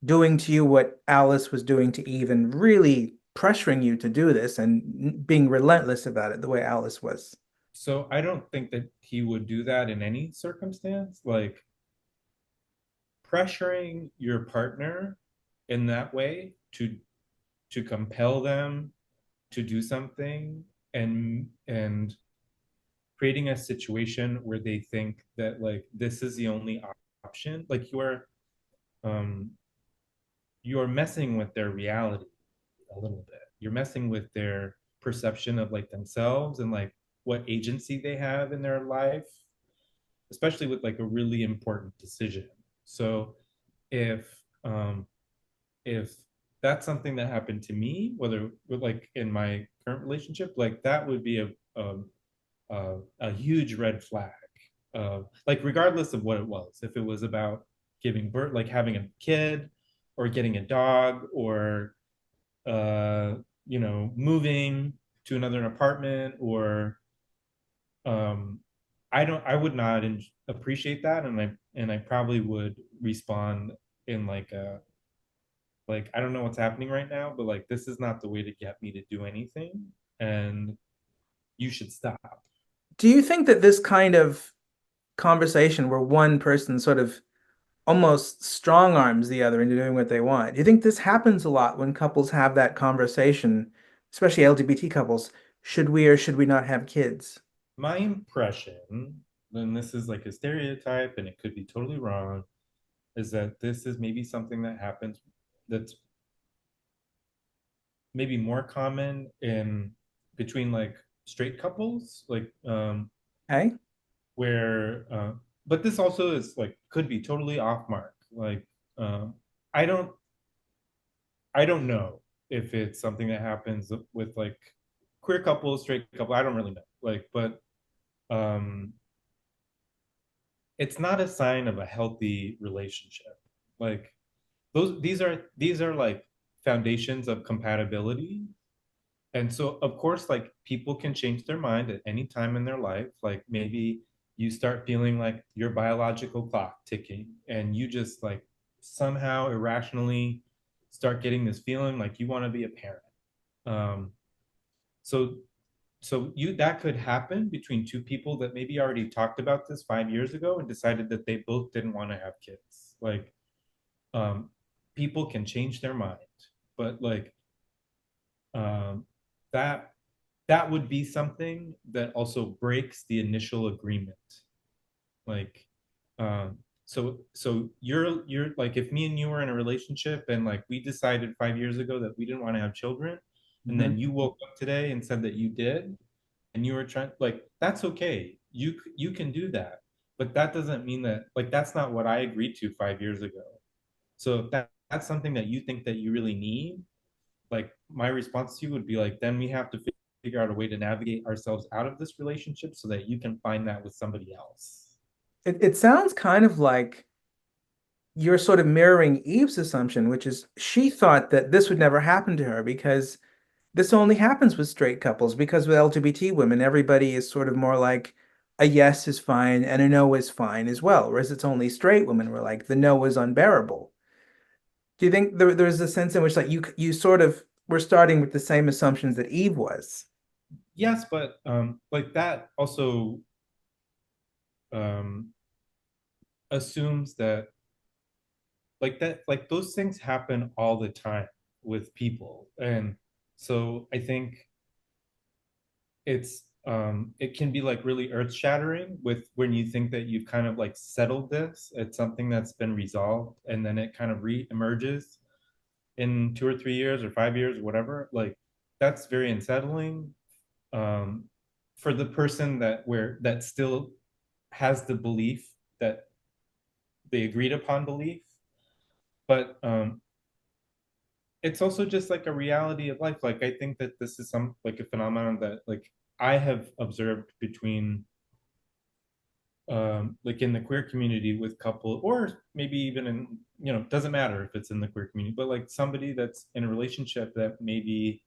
doing to you what Alice was doing to Eve and really pressuring you to do this and being relentless about it the way Alice was? So I don't think that he would do that in any circumstance. Like pressuring your partner in that way to compel them to do something and creating a situation where they think that like this is the only option. Like um you're messing with their reality a little bit. You're messing with their perception of like themselves and like what agency they have in their life, especially with like a really important decision. So if if that's something that happened to me, whether like in my current relationship, like that would be a huge red flag. Like regardless of what it was, if it was about giving birth, like having a kid, or getting a dog, or uh, moving to another apartment, or um, I would not appreciate that, and I probably would respond in like a like I don't know what's happening right now, but like this is not the way to get me to do anything, and you should stop. Do you think that this kind of conversation where one person sort of almost strong arms the other into doing what they want, do you think this happens a lot when couples have that conversation, especially LGBT couples? Should we or should we not have kids? My impression, and this is like a stereotype, and it could be totally wrong, is that this is maybe something that happens that's maybe more common in between like straight couples, like Hey? where but this also is like could be totally off mark. Like um I don't I don't know if it's something that happens with like queer couples, straight couple. I don't really know. Like, but um it's not a sign of a healthy relationship. Like these are like foundations of compatibility. And so of course, like people can change their mind at any time in their life. Like maybe you start feeling like your biological clock ticking and you just like somehow irrationally start getting this feeling like you want to be a parent. um so you that could happen between two people that maybe already talked about this 5 years ago and decided that they both didn't want to have kids. Like um people can change their mind, but like um that that would be something that also breaks the initial agreement. Like you're like, if me and you were in a relationship and like we decided 5 years ago that we didn't want to have children, and then Mhm. you woke up today and said that you did, and you were trying, like, that's okay, you can do that. But that doesn't mean that, like, that's not what I agreed to 5 years ago. So if that's something that you think that you really need, like my response to you would be like, then we have to figure out a way to navigate ourselves out of this relationship so that you can find that with somebody else. It sounds kind of like you're sort of mirroring Eve's assumption, which is she thought that this would never happen to her because this only happens with straight couples, because with LGBT women, everybody is sort of more like a yes is fine and a no is fine as well, whereas it's only straight women where like the no is unbearable. Do you think there's a sense in which like you sort of were starting with the same assumptions that Eve was? Yes, but like that also um assumes that, like those things happen all the time with people. And so I think it can be like really earth shattering with when you think that you've kind of like settled this, it's something that's been resolved, and then it kind of re-emerges in 2 or 3 years or 5 years or whatever. Like that's very unsettling, um, for the person that still has the belief that they agreed upon belief. But it's also just like a reality of life. Like I think that this is some like a phenomenon that like I have observed between like in the queer community with couple, or maybe even in, doesn't matter if it's in the queer community, but like somebody that's in a relationship that maybe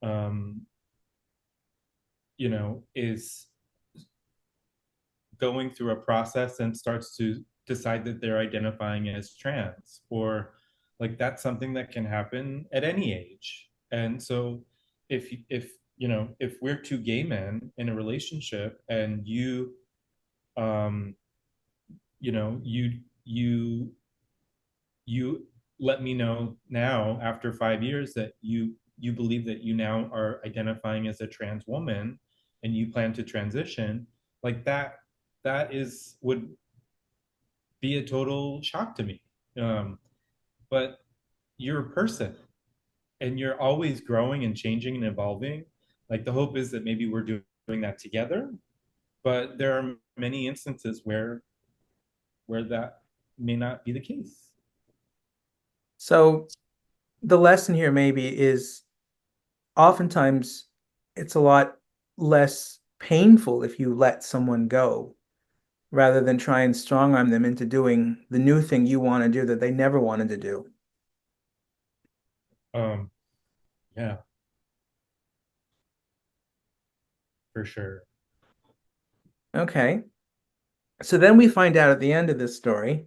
um is going through a process and starts to decide that they're identifying as trans, or like that's something that can happen at any age. And so if we're two gay men in a relationship and um you know you you let me know now after 5 years that you believe that you now are identifying as a trans woman and you plan to transition, like that is would be a total shock to me. But you're a person and you're always growing and changing and evolving. Like the hope is that maybe we're doing that together, but there are many instances where that may not be the case. So the lesson here maybe is oftentimes it's a lot less painful if you let someone go rather than try and strong arm them into doing the new thing you want to do that they never wanted to do. um yeah, for sure. Okay. So then we find out at the end of this story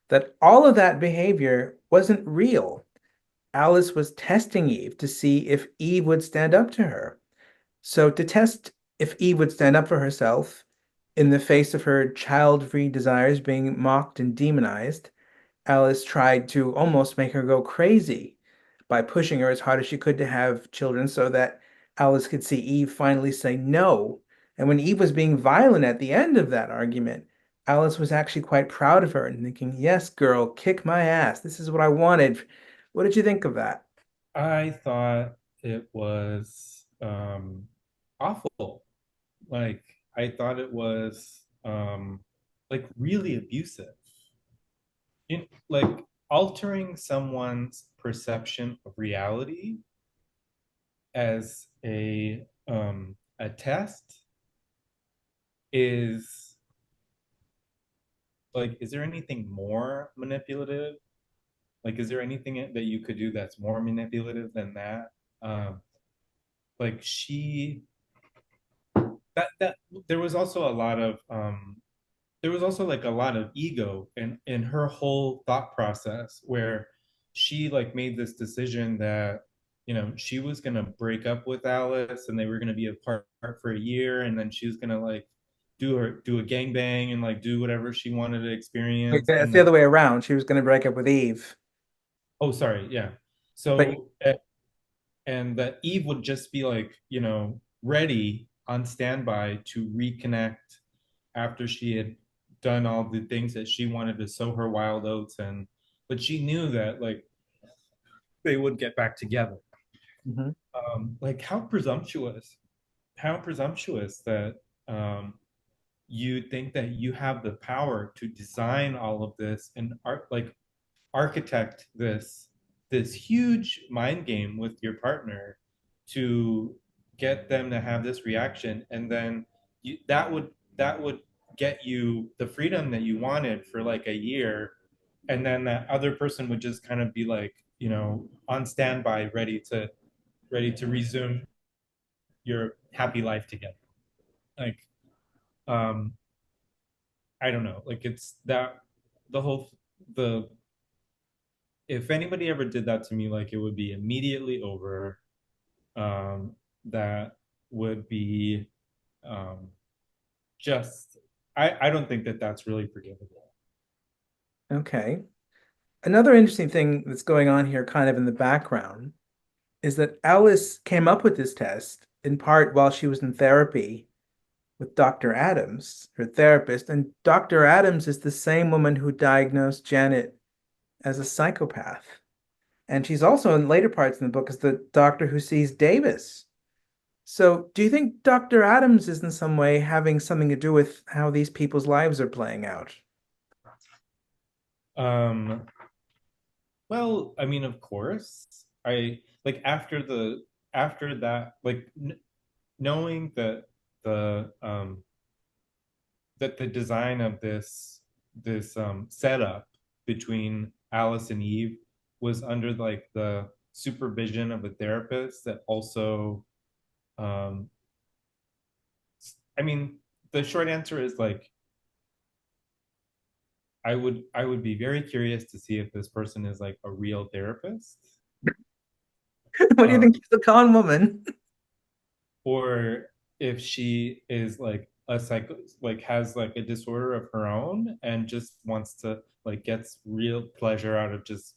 that all of that behavior wasn't real. Alice was testing Eve to see if Eve would stand up to her. So, to test if Eve would stand up for herself in the face of her child-free desires being mocked and demonized, Alice tried to almost make her go crazy by pushing her as hard as she could to have children so that Alice could see Eve finally say no. And when Eve was being violent at the end of that argument, Alice was actually quite proud of her and thinking, yes, girl, kick my ass. This is what I wanted. What did you think of that? I thought it was awful. Like I thought it was like really abusive. Like altering someone's perception of reality as a test is like, is there anything more manipulative Like, is there anything that you could do that's more manipulative than that? Um, like she that there was also a lot of there was also like a lot of ego in her whole thought process where she like made this decision that she was gonna break up with Alice and they were gonna be apart for a year and then she was gonna like do a gangbang and like do whatever she wanted to Wait, experience that's and the then other way around. She was going to break up with Eve, oh sorry yeah but so and that Eve would just be like ready on standby to reconnect after she had done all the things that she wanted to sow her wild oats and but she knew that like they would get back together. Mhm. Like how presumptuous that you think that you have the power to design all of this and like architect this huge mind game with your partner to get them to have this reaction and then that would get you the freedom that you wanted for like a year and then that other person would just kind of be like on standby ready to resume your happy life together like um I don't know like it's that the whole the if anybody ever did that to me, like it would be immediately over. Um, that would be um, just. I don't think that that's really forgivable. Okay. Another interesting thing that's going on here, kind of in the background, is that Alice came up with this test in part while she was in therapy with Dr. Adams, her therapist. And Dr. Adams is the same woman who diagnosed Janet as a psychopath. And she's also in later parts in the book as the doctor who sees Davis. So, do you think Dr. Adams is in some way having something to do with how these people's lives are playing out? Um, well, I mean, of course, I like after that, like knowing the that the design of this setup between Alice and Eve was under like the supervision of a therapist that also um I mean the short answer is like I would be very curious to see if this person is like a real therapist What do you uh, think she's a con woman? or if she is like a psycho like has like a disorder of her own and just wants to like gets real pleasure out of just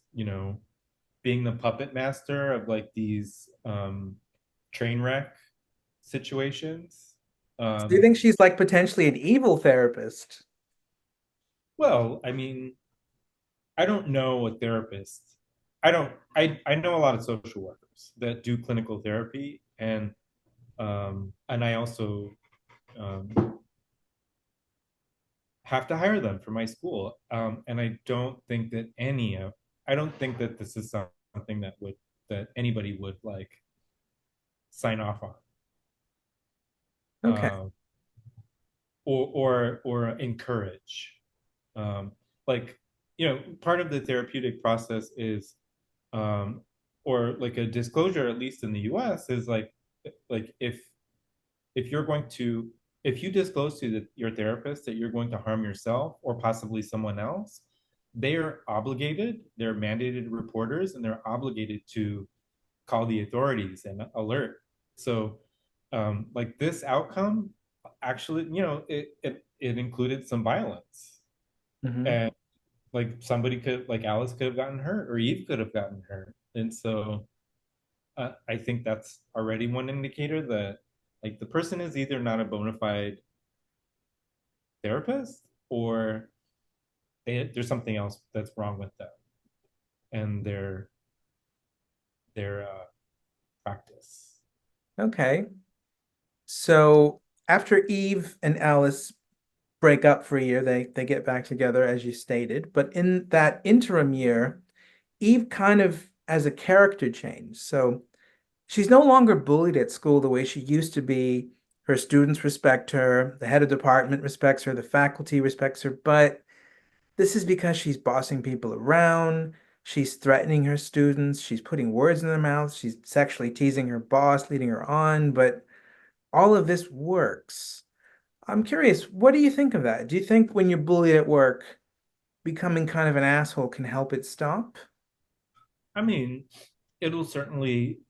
being the puppet master of like these train wreck situations. Do you Um, think she's like potentially an evil therapist? well, I mean, I don't know a therapist. I don't. I know a lot of social workers that do clinical therapy, and I also um, have to hire them for my school. And I don't think that this is something that anybody would like sign off on. Okay. Um, or encourage. Um, like part of the therapeutic process is, um, or like a disclosure, at least in the U.S., is like if you're going to if you disclose to your therapist that you're going to harm yourself or possibly someone else, they are obligated. They're mandated reporters, and they're obligated to call the authorities and alert. So, like this outcome, actually, it included some violence, Hmm. and like somebody could, like Alice could have gotten hurt, or Eve could have gotten hurt, and so I think that's already one indicator that like the person is either not a bona fide therapist, or there's something else that's wrong with them and their practice. Okay. So after Eve and Alice break up for a year, they get back together as you stated. But in that interim year, Eve kind of has a character change. So she's no longer bullied at school the way she used to be. Her students respect her, the head of department respects her, the faculty respects her, but this is because she's bossing people around. She's threatening her students, she's putting words in their mouths, she's sexually teasing her boss, leading her on, but all of this works. I'm curious, what do you think of that? Do you think when you're bullied at work, becoming kind of an asshole can help it stop? I mean, it'll certainly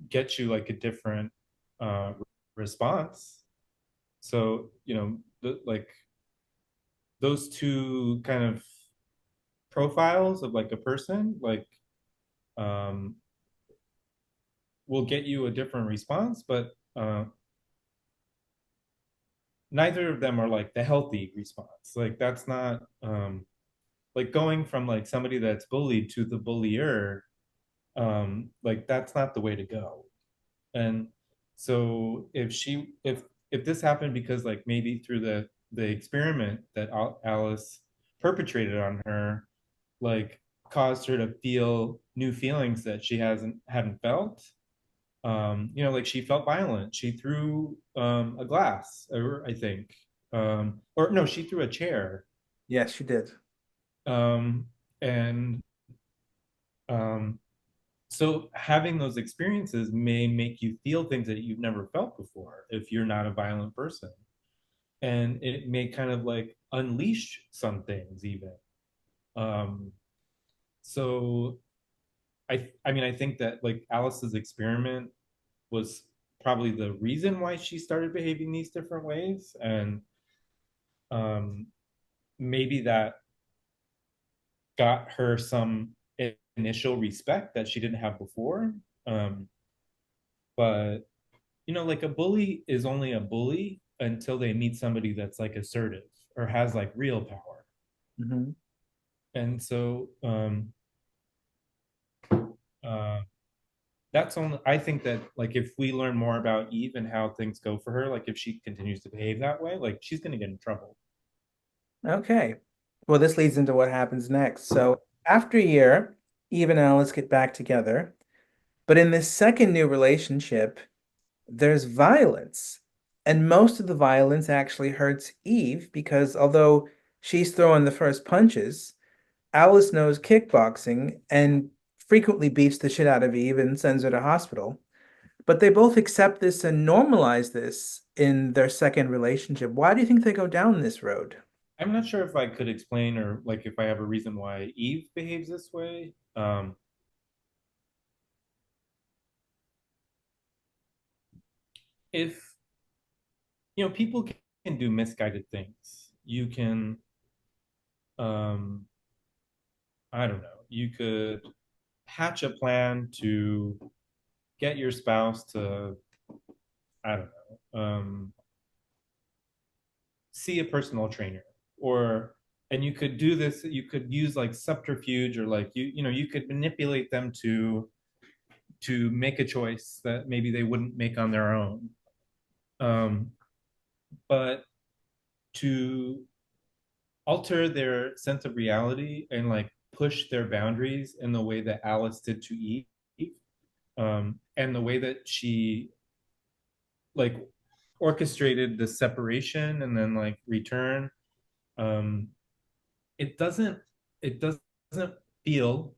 get you like a different uh, response. So, like those two kind of profiles of like a person, like um, will get you a different response, but neither of them are like the healthy response. Like that's not like going from like somebody that's bullied to the bullier. Like that's not the way to go. And so if this happened because like maybe through the experiment that Alice perpetrated on her, like caused her to feel new feelings that she hasn't hadn't felt. Like she felt violent. She threw a glass, or I think, or no, she threw a chair. Yes, she did. Um, and um, so having those experiences may make you feel things that you've never felt before if you're not a violent person. And it may kind of like unleash some things even. Um, so I mean, I think that like Alice's experiment was probably the reason why she started behaving these different ways. And um, maybe that got her some initial respect that she didn't have before. Um, but like a bully is only a bully until they meet somebody that's like assertive or has like real power. Hmm. And so uh, that's only, I think that like if we learn more about Eve and how things go for her, like if she continues to behave that way, like she's going to get in trouble. Okay. Well, this leads into what happens next. So, after a year, Eve and Alice get back together. But in this second new relationship, there's violence. And most of the violence actually hurts Eve because although she's throwing the first punches, Alice knows kickboxing and frequently beats the shit out of Eve and sends her to hospital. But they both accept this and normalize this in their second relationship. Why do you think they go down this road? I'm not sure if I could explain or like if I have a reason why Eve behaves this way. If people can do misguided things, you can um, I don't know, you could hatch a plan to get your spouse to, I don't know, see a personal trainer, or and you could do this, you could use like subterfuge, or like you could manipulate them to make a choice that maybe they wouldn't make on their own. um, but to alter their sense of reality and like push their boundaries in the way that Alice did to Eve, and the way that she like orchestrated the separation and then like return. Um, it doesn't it doesn't feel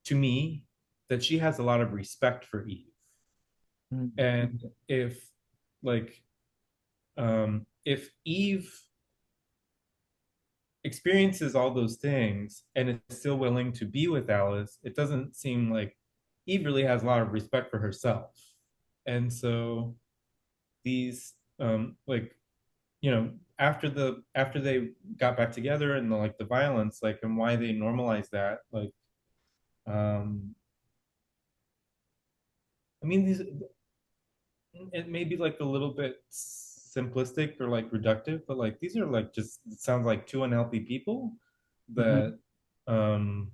to me that she has a lot of respect for Eve. Mm. And like if Eve experiences all those things and is still willing to be with Alice, it doesn't seem like Eve really has a lot of respect for herself. And so these like after they got back together and like the violence, like, and why they normalize that, like um I mean these it may be like a little bit simplistic or like reductive, but like these are like just, it sounds like two unhealthy people Mhm. that um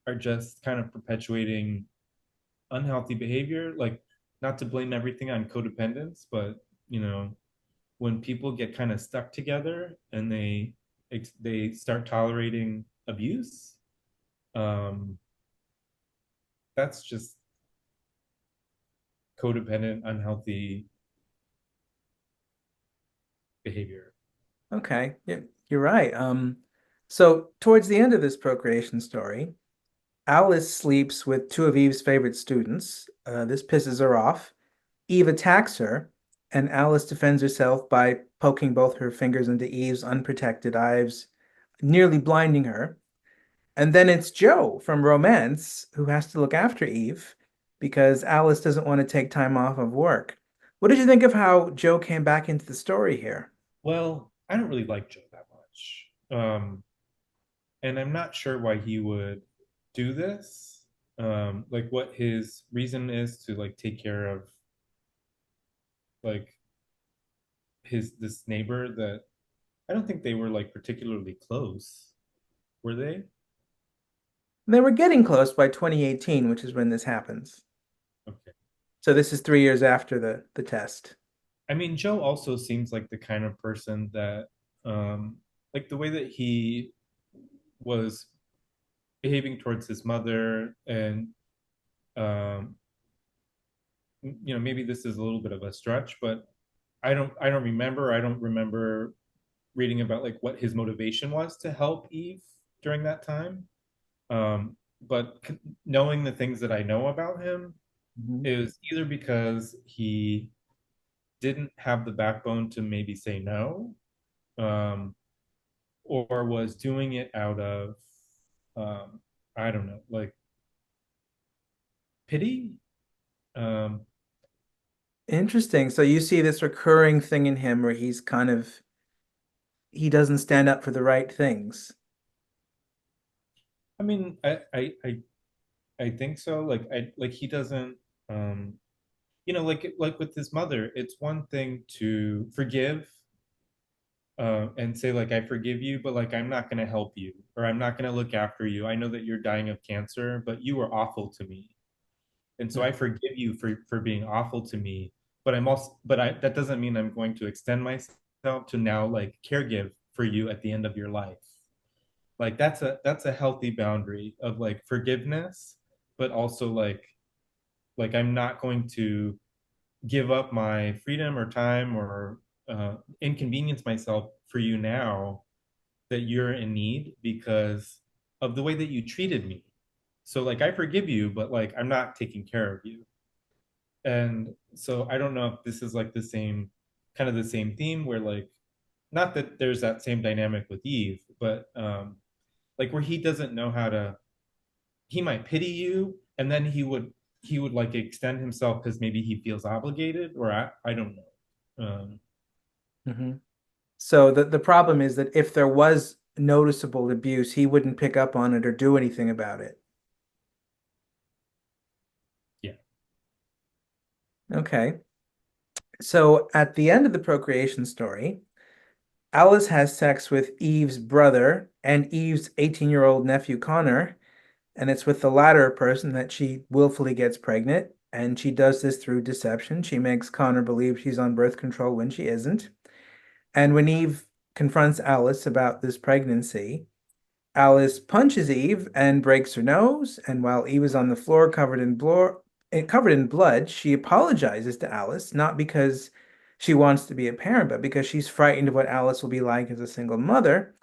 are just kind of perpetuating unhealthy behavior. Like, not to blame everything on codependence, but you know, when people get kind of stuck together and they start tolerating abuse, um, that's just codependent, unhealthy behavior. Okay. Yeah, you're right. So, towards the end of this procreation story, Alice sleeps with two of Eve's favorite students. This pisses her off. Eve attacks her, and Alice defends herself by poking both her fingers into Eve's unprotected eyes, nearly blinding her. And then it's Joe from Romance who has to look after Eve because Alice doesn't want to take time off of work. What did you think of how Joe came back into the story here? Well, I don't really like Joe that much. And I'm not sure why he would do this. Like what his reason is to like take care of like his this neighbor that I don't think they were like particularly close, were they? They were getting close by 2018, which is when this happens. Okay. So this is 3 years after the test. I mean, Joe also seems like the kind of person that like the way that he was behaving towards his mother and um maybe this is a little bit of a stretch, but I don't remember reading about like what his motivation was to help Eve during that time. But knowing the things that I know about him Mhm. is either because he didn't have the backbone to maybe say no, um, or was doing it out of um, I don't know, like pity. Um, Interesting. So you see this recurring thing in him where he doesn't stand up for the right things. I mean, I think so. Like he doesn't um, like with his mother, it's one thing to forgive and say like I forgive you, but like I'm not going to help you or I'm not going to look after you. I know that you're dying of cancer, but you were awful to me, and so I forgive you for being awful to me. But I'm also, but I that doesn't mean I'm going to extend myself to now like caregive for you at the end of your life. Like that's a healthy boundary of like forgiveness, but also like I'm not going to give up my freedom or time or inconvenience myself for you now that you're in need because of the way that you treated me. So like I forgive you, but like I'm not taking care of you. And so I don't know if this is like the same kind of the same theme where like not that there's that same dynamic with Eve, but like where he doesn't know how to he might pity you and then he would like extend himself because maybe he feels obligated or I don't know. Hmm. So the problem is that if there was noticeable abuse, he wouldn't pick up on it or do anything about it. Yeah. Okay. So at the end of the procreation story, Alice has sex with Eve's brother and Eve's 18-year-old nephew Connor, and it's with the latter person that she willfully gets pregnant, and she does this through deception. She makes Connor believe she's on birth control when she isn't. And when Eve confronts Alice about this pregnancy, Alice punches Eve and breaks her nose, and while Eve is on the floor covered in blood, she apologizes to Alice, not because she wants to be a parent, but because she's frightened of what Alice will be like as a single mother.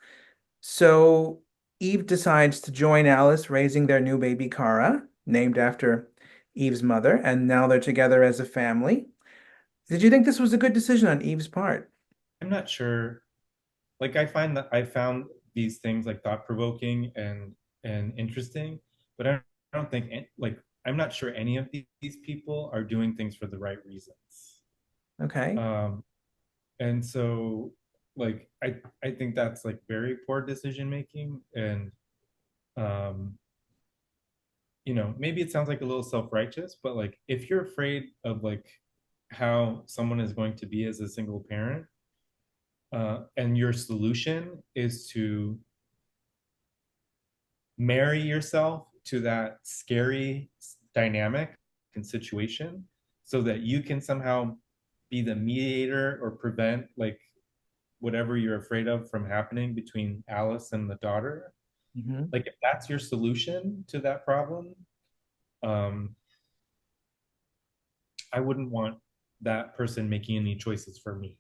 So Eve decides to join Alice raising their new baby Kara, named after Eve's mother, and now they're together as a family. Did you think this was a good decision on Eve's part? I'm not sure. Like I find that I found these things like thought provoking and interesting, but I don't think like I'm not sure any of these people are doing things for the right reasons. Okay. Um, and so like I think that's like very poor decision making and um maybe it sounds like a little self-righteous, but like if you're afraid of like how someone is going to be as a single parent, and your solution is to marry yourself to that scary dynamic and situation so that you can somehow be the mediator or prevent like whatever you're afraid of from happening between Alice and the daughter. Hmm. Like if that's your solution to that problem, um, I wouldn't want that person making any choices for me.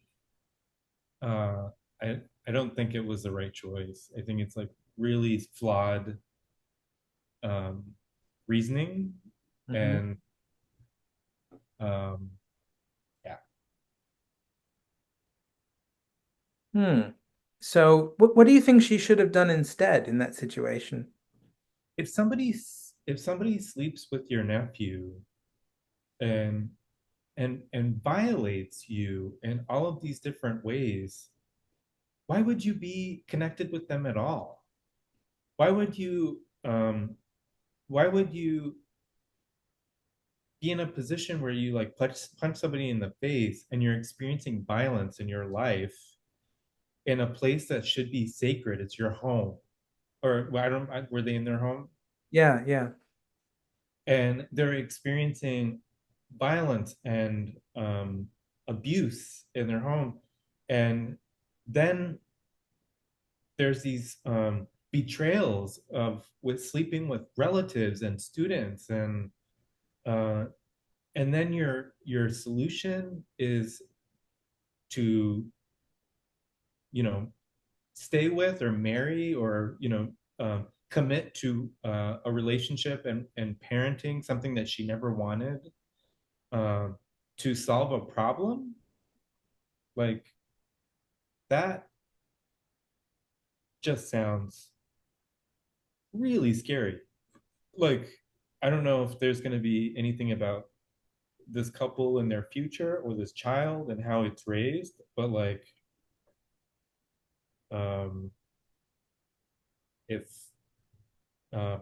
Uh, I I don't think it was the right choice. I think it's like really flawed um, reasoning, Hmm. and um, yeah. Hmm. So what do you think she should have done instead in that situation? If somebody sleeps with your nephew and and violates you in all of these different ways, why would you be connected with them at all? Why would you why would you be in a position where you like punch somebody in the face and you're experiencing violence in your life in a place that should be sacred? It's your home. Or well, I don't were they in their home? Yeah, yeah. And they're experiencing violence and abuse in their home. And then there's these betrayals of with sleeping with relatives and students, uh, and then your solution is to, you know, stay with or marry or, commit to a relationship and parenting something that she never wanted, uh, to solve a problem like that. Just sounds really scary. Like, I don't know if there's going to be anything about this couple and their future or this child and how it's raised, but like, um, if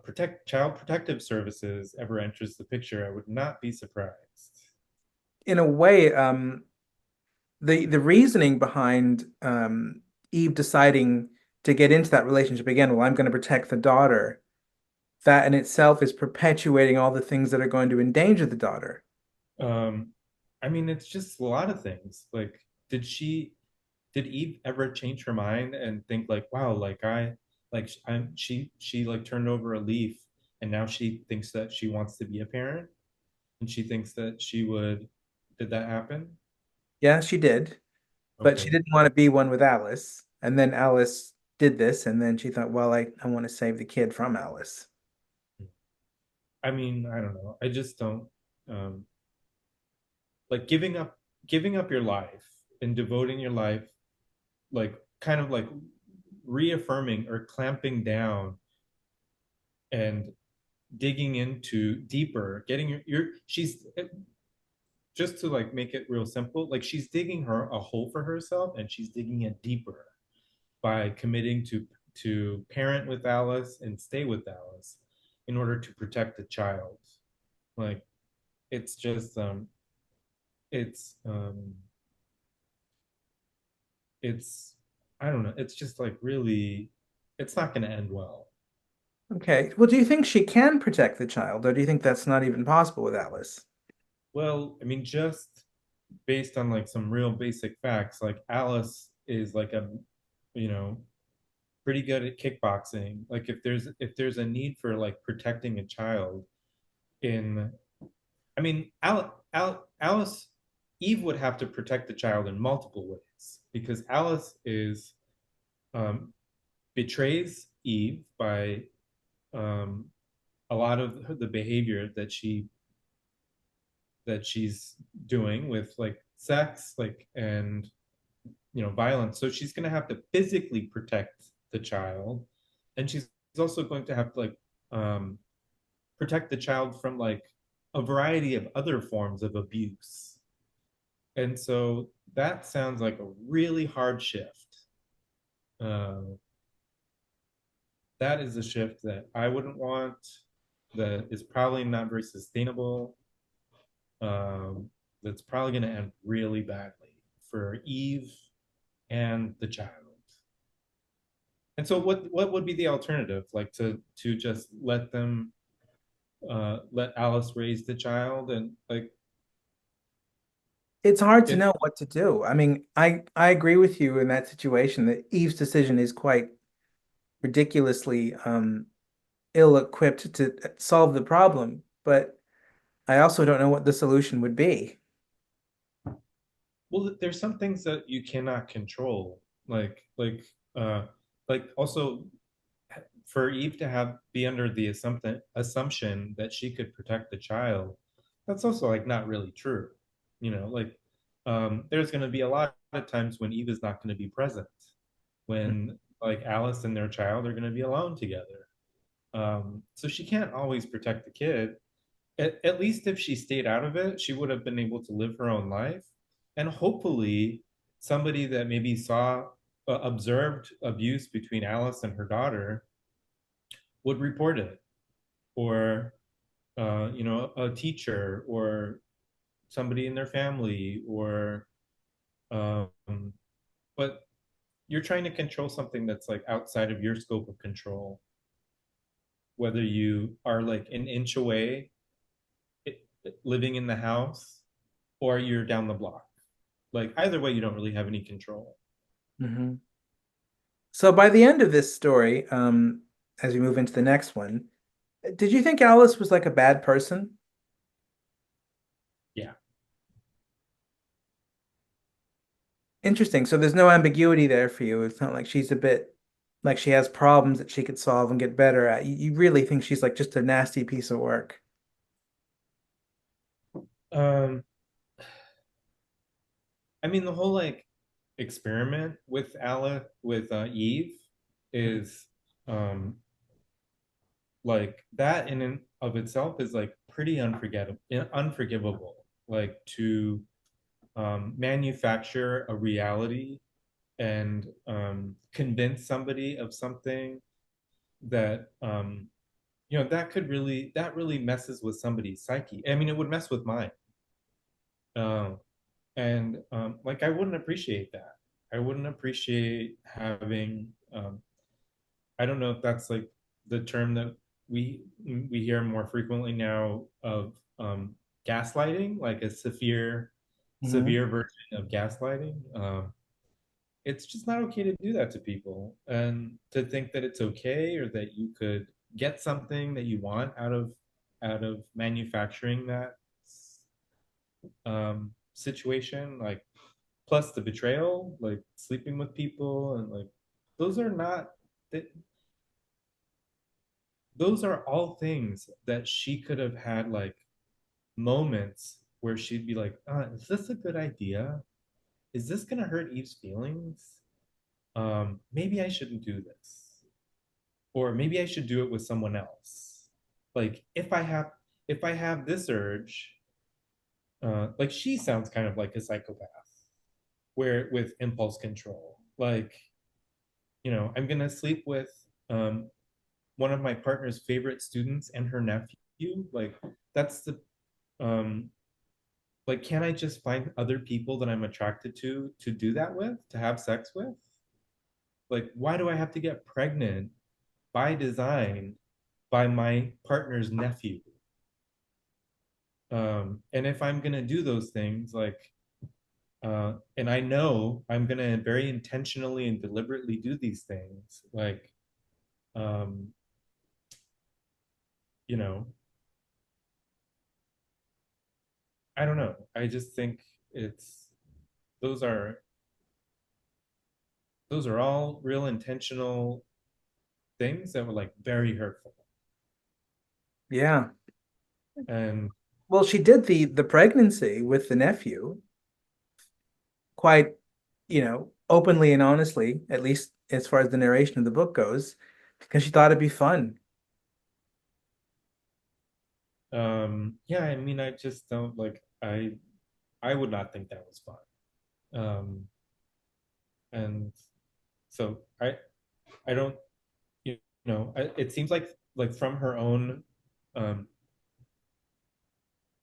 protect child protective services ever enters the picture, I would not be surprised. In a way, the reasoning behind Eve deciding to get into that relationship again, well, I'm going to protect the daughter, that in itself is perpetuating all the things that are going to endanger the daughter. Um, I mean, it's just a lot of things. Like, did Eve ever change her mind and think like, wow, like she like turned over a leaf and now she thinks that she wants to be a parent and she thinks that she would. Did that happen? Yeah, she did, but she Okay. didn't want to be one with Alice. And then Alice did this, and then she thought, well, I want to save the kid from Alice. I mean, I don't know. I just don't um like giving up your life and devoting your life, like kind of like reaffirming or clamping down and digging into deeper, getting your she's just to like make it real simple, like she's digging her a hole for herself and she's digging it deeper by committing to parent with Alice and stay with Alice in order to protect the child. Like, it's just it's it's I don't know, it's just like really, it's not going to end well. Okay. Well, do you think she can protect the child, or do you think that's not even possible with Alice? Well, I mean, just based on like some real basic facts, like Alice is like a, you know, pretty good at kickboxing. Like, if there's a need for like protecting a child in, I mean, Alice, Eve would have to protect the child in multiple ways because Alice is um, betrays Eve by um, a lot of the behavior that she's doing with like sex, like, and violence. So she's going to have to physically protect the child, and she's also going to have to like um, protect the child from like a variety of other forms of abuse. And so that sounds like a really hard shift. Uh, that is a shift that I wouldn't want. That is probably not very sustainable. That's probably going to end really badly for Eve and the child. And so, what would be the alternative? Like, to just let Alice raise the child, and like It's hard to it. know what to do. I mean, I agree with you in that situation that Eve's decision is quite ridiculously ill-equipped to solve the problem, but I also don't know what the solution would be. Well, there's some things that you cannot control. like uh like also for Eve to have be under the assumption that she could protect the child, that's also like not really true. Like there's going to be a lot of times when Eve is not going to be present, when like Alice and their child are going to be alone together. So she can't always protect the kid. At least if she stayed out of it, she would have been able to live her own life. And hopefully, somebody that maybe observed abuse between Alice and her daughter would report it, or a teacher or somebody in their family, or um, but you're trying to control something that's like outside of your scope of control, whether you are like an inch away living in the house or you're down the block. Like either way, you don't really have any control. Hmm. So by the end of this story, as we move into the next one, did you think Alice was like a bad person? Yeah. Interesting. So there's no ambiguity there for you. It's not like she's a bit like she has problems that she could solve and get better at. You really think she's like just a nasty piece of work. Um, I mean, the whole like experiment with Eve is um like that in and of itself is like pretty unforgivable. Like to manufacture a reality and convince somebody of something that that really messes with somebody's psyche. I mean, it would mess with mine. Um, and like I wouldn't appreciate that. I wouldn't appreciate having I don't know if that's like the term that we hear more frequently now of gaslighting, like a Hmm. severe version of gaslighting. It's just not okay to do that to people, and to think that it's okay or that you could get something that you want out of manufacturing that situation, like plus the betrayal, like sleeping with people, and like those are not th- those are all things that she could have had like moments where she'd be like, is this a good idea? Is this gonna hurt Eve's feelings? Maybe I shouldn't do this, or maybe I should do it with someone else. Like if I have this urge, like she sounds kind of like a psychopath, where with impulse control, like I'm gonna sleep with um, one of my partner's favorite students and her nephew. Like that's the um, like, can I just find other people that I'm attracted to do that with, to have sex with? Like, why do I have to get pregnant by design by my partner's nephew? And if I'm gonna do those things, like, and I know I'm gonna very intentionally and deliberately do these things, like, um, you know, I don't know. I just think it's those are those are all real intentional things that were like very hurtful. Yeah. And Well, she did the pregnancy with the nephew quite, openly and honestly, at least as far as the narration of the book goes, because she thought it'd be fun. yeah, I mean, I just don't like I would not think that was fun. Um, and so I don't it seems like from her own um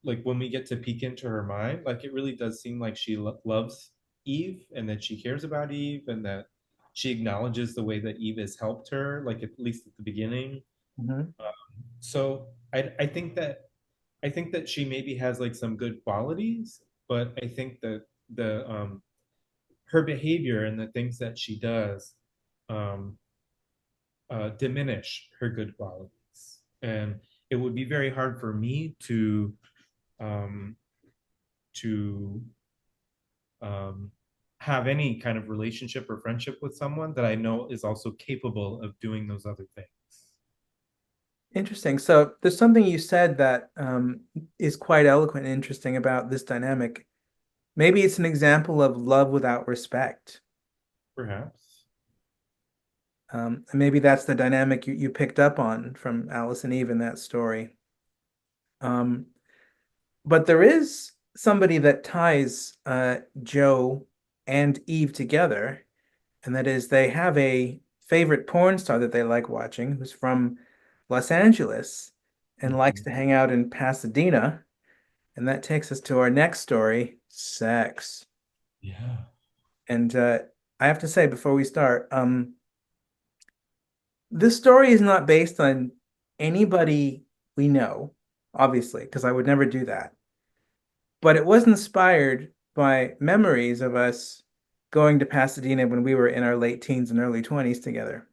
like when we get to peek into her mind, like it really does seem like she loves Eve, and that she cares about Eve, and that she acknowledges the way that Eve has helped her, like at least at the beginning. Hmm. So I think that she maybe has like some good qualities, but I think that the her behavior and the things that she does um, diminish her good qualities, and it would be very hard for me um, to um, have any kind of relationship or friendship with someone that I know is also capable of doing those other things. Interesting. So there's something you said that is quite eloquent and interesting about this dynamic. Maybe it's an example of love without respect. Perhaps. And maybe that's the dynamic you picked up on from Alice and Eve in that story. Um, but there is somebody that ties Joe and Eve together, and that is they have a favorite porn star that they like watching who's from Los Angeles and likes Mhm. to hang out in Pasadena. And that takes us to our next story, sex. Yeah. And I have to say before we start, this story is not based on anybody we know, obviously, because I would never do that. But it was inspired by memories of us going to Pasadena when we were in our late teens and early 20s together.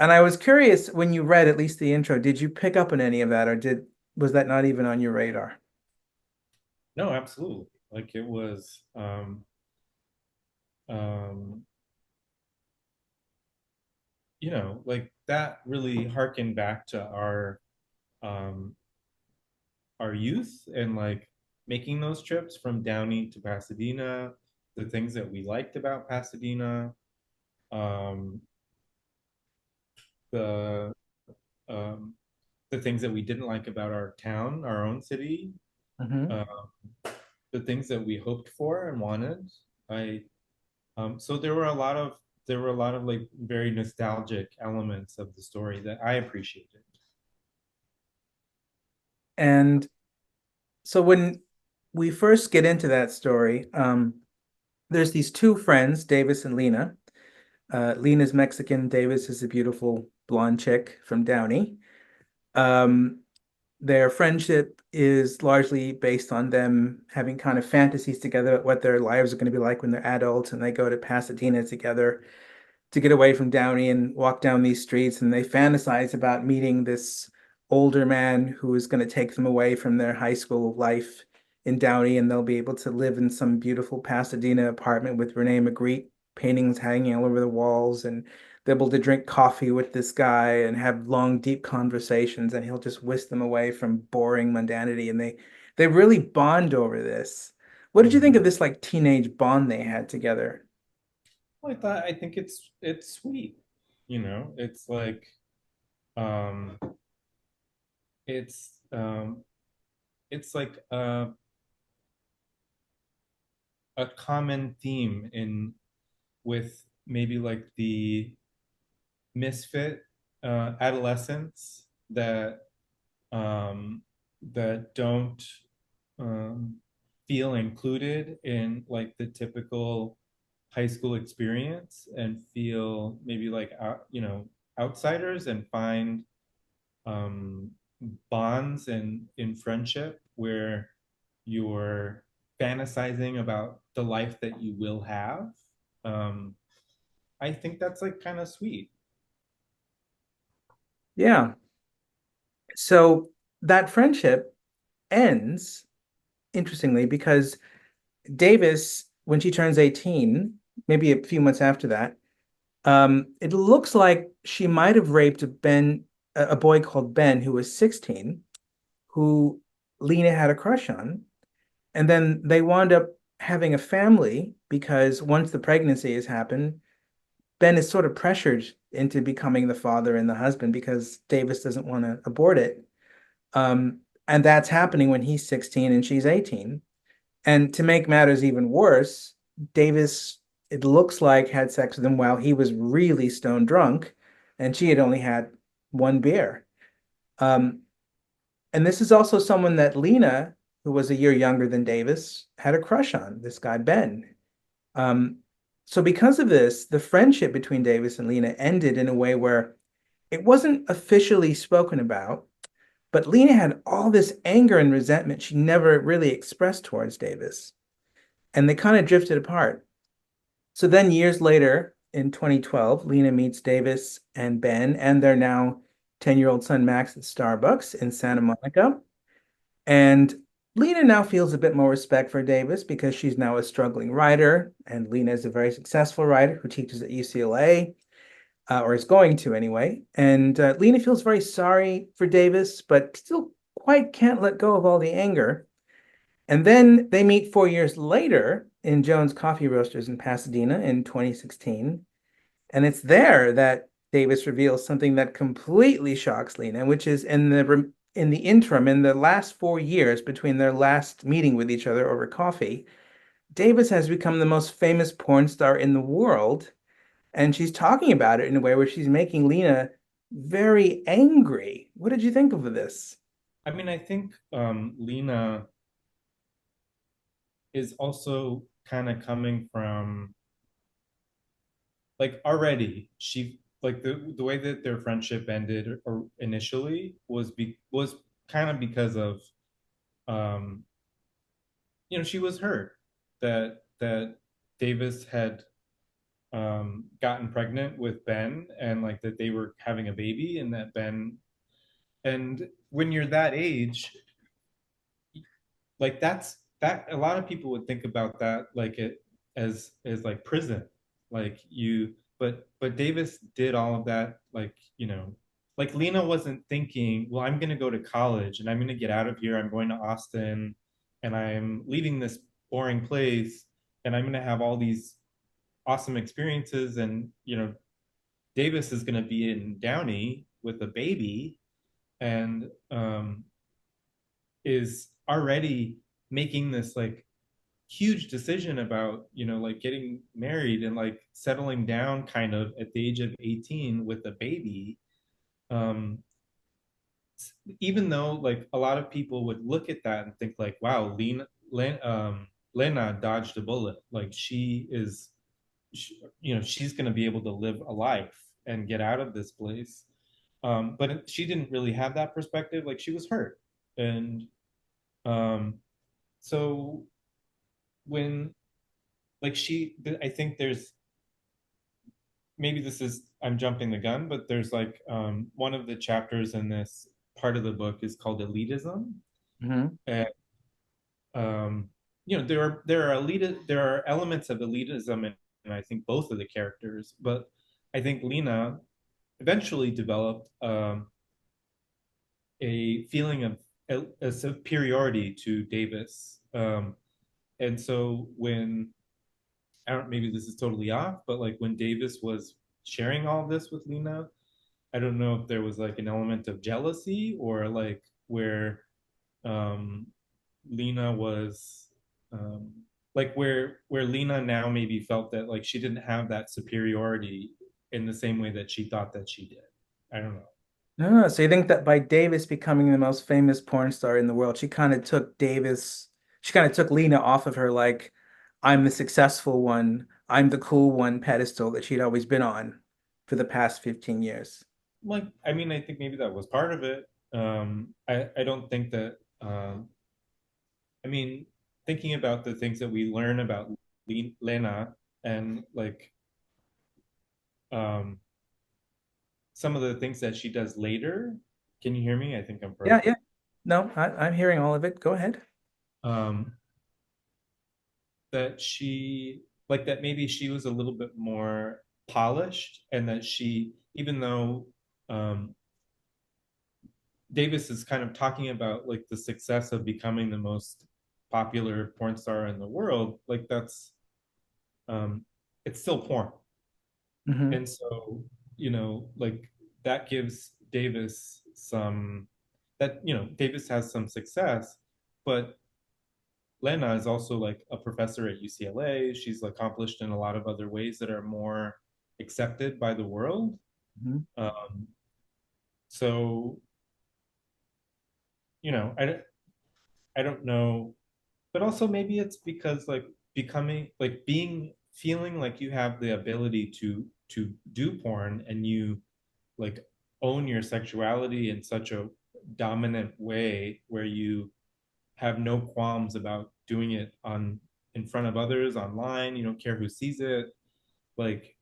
And I was curious when you read at least the intro, did you pick up on any of that or did was that not even on your radar? No, absolutely. Like it was um like that really harkened back to um our youth and like making those trips from Downey to Pasadena, the things that we liked about Pasadena, um the um the things that we didn't like about our town, our own city, Hmm. uh, the things that we hoped for and wanted. I So there were a lot of like very nostalgic elements of the story that I appreciated. And so when we first get into that story, there's these two friends, Davis and Lena. Lena's Mexican, Davis is a beautiful blonde chick from Downey. Um, their friendship is largely based on them having kind of fantasies together what their lives are going to be like when they're adults, and they go to Pasadena together to get away from Downey and walk down these streets, and they fantasize about meeting this older man who is going to take them away from their high school life in Downey, and they'll be able to live in some beautiful Pasadena apartment with Renee Magritte paintings hanging all over the walls, and they're able to drink coffee with this guy and have long, deep conversations, and he'll just whisk them away from boring mundanity, and they really bond over this. What did you think Mhm. of this like teenage bond they had together? Well, I think it's sweet. It's like um, it's it's like a common theme in with maybe like the misfit adolescents um, that don't um, feel included in like the typical high school experience and feel maybe like outsiders and find um, bonds and in friendship where you're fantasizing about the life that you will have. Um, I think that's like kind of sweet. Yeah. So that friendship ends, interestingly, because Davis, when she turns 18, maybe a few months after that, it looks like she might have raped a boy called Ben, who was 16, who Lena had a crush on. And then they wound up having a family because once the pregnancy has happened, Ben is sort of pressured into becoming the father and the husband because Davis doesn't want to abort it. And that's happening when he's 16 and she's 18. And to make matters even worse, Davis, it looks like, had sex with him while he was really stone drunk, and she had only had one beer. Um, and this is also someone that Lena, who was a year younger than Davis, had a crush on, this guy, Ben. Um, so because of this, the friendship between Davis and Lena ended in a way where it wasn't officially spoken about, but Lena had all this anger and resentment she never really expressed towards Davis. And they kind of drifted apart. So then years later, in 2012, Lena meets Davis and Ben and their now 10-year-old son Max at Starbucks in Santa Monica. And Lena now feels a bit more respect for Davis because she's now a struggling writer, and Lena is a very successful writer who teaches at UCLA, or is going to anyway. And Lena feels very sorry for Davis, but still quite can't let go of all the anger. And then they meet 4 years later in Jones Coffee Roasters in Pasadena in 2016. And it's there that Davis reveals something that completely shocks Lena, which is in the interim, in the last 4 years between their last meeting with each other over coffee, Davis has become the most famous porn star in the world. And she's talking about it in a way where she's making Lena very angry. What did you think of this? I mean, I think Lena is also kind of coming from like already she like the way that their friendship ended or initially was kind of because of um she was hurt that Davis had gotten pregnant with Ben, and like that they were having a baby, and that Ben, and when you're that age, like that a lot of people would think about that like it as like prison, like you but Davis did all of that, like like Lena wasn't thinking, well, I'm going to go to college and I'm going to get out of here, I'm going to Austin and I'm leaving this boring place and I'm going to have all these awesome experiences, and Davis is going to be in Downey with a baby, and is already making this like huge decision about like getting married and like settling down kind of at the age of 18 with a baby. um Even though like a lot of people would look at that and think like, wow, Lena dodged a bullet, like she's going to be able to live a life and get out of this place. But she didn't really have that perspective, like she was hurt. And um so when like I think there's, maybe this is, I'm jumping the gun, but there's like one of the chapters in this part of the book is called elitism. Hmm. And um there are elements of elitism in I think both of the characters, but I think Lena eventually developed a feeling of a superiority to Davis. And so when, I don't, maybe this is totally off, but like when Davis was sharing all of this with Lena, I don't know if there was like an element of jealousy, or like where um, Lena was like where Lena now maybe felt that like she didn't have that superiority in the same way that she thought that she did. I don't know. Ah, so you think that by Davis becoming the most famous porn star in the world, she kind of took Lena off of her, like, I'm the successful one, I'm the cool one pedestal that she'd always been on for the past 15 years. Like, I mean, I think maybe that was part of it. I don't think that. I mean, thinking about the things that we learn about Lena, and like um, some of the things that she does later. Can you hear me? I think I'm Yeah, frozen. yeah. No, I'm hearing all of it. Go ahead. Um, that she, like that maybe she was a little bit more polished, and that she, even though um, Davis is kind of talking about like the success of becoming the most popular porn star in the world, like that's um, it's still porn. Hmm. And so, like that gives Davis some, that, Davis has some success, but Lena is also like a professor at UCLA. She's accomplished in a lot of other ways that are more accepted by the world. Hmm. Um, so, you know, I, I don't know, but also maybe it's because like becoming, like being, feeling like you have the ability to do porn, and you like own your sexuality in such a dominant way where you have no qualms about doing it on, in front of others online, you don't care who sees it, like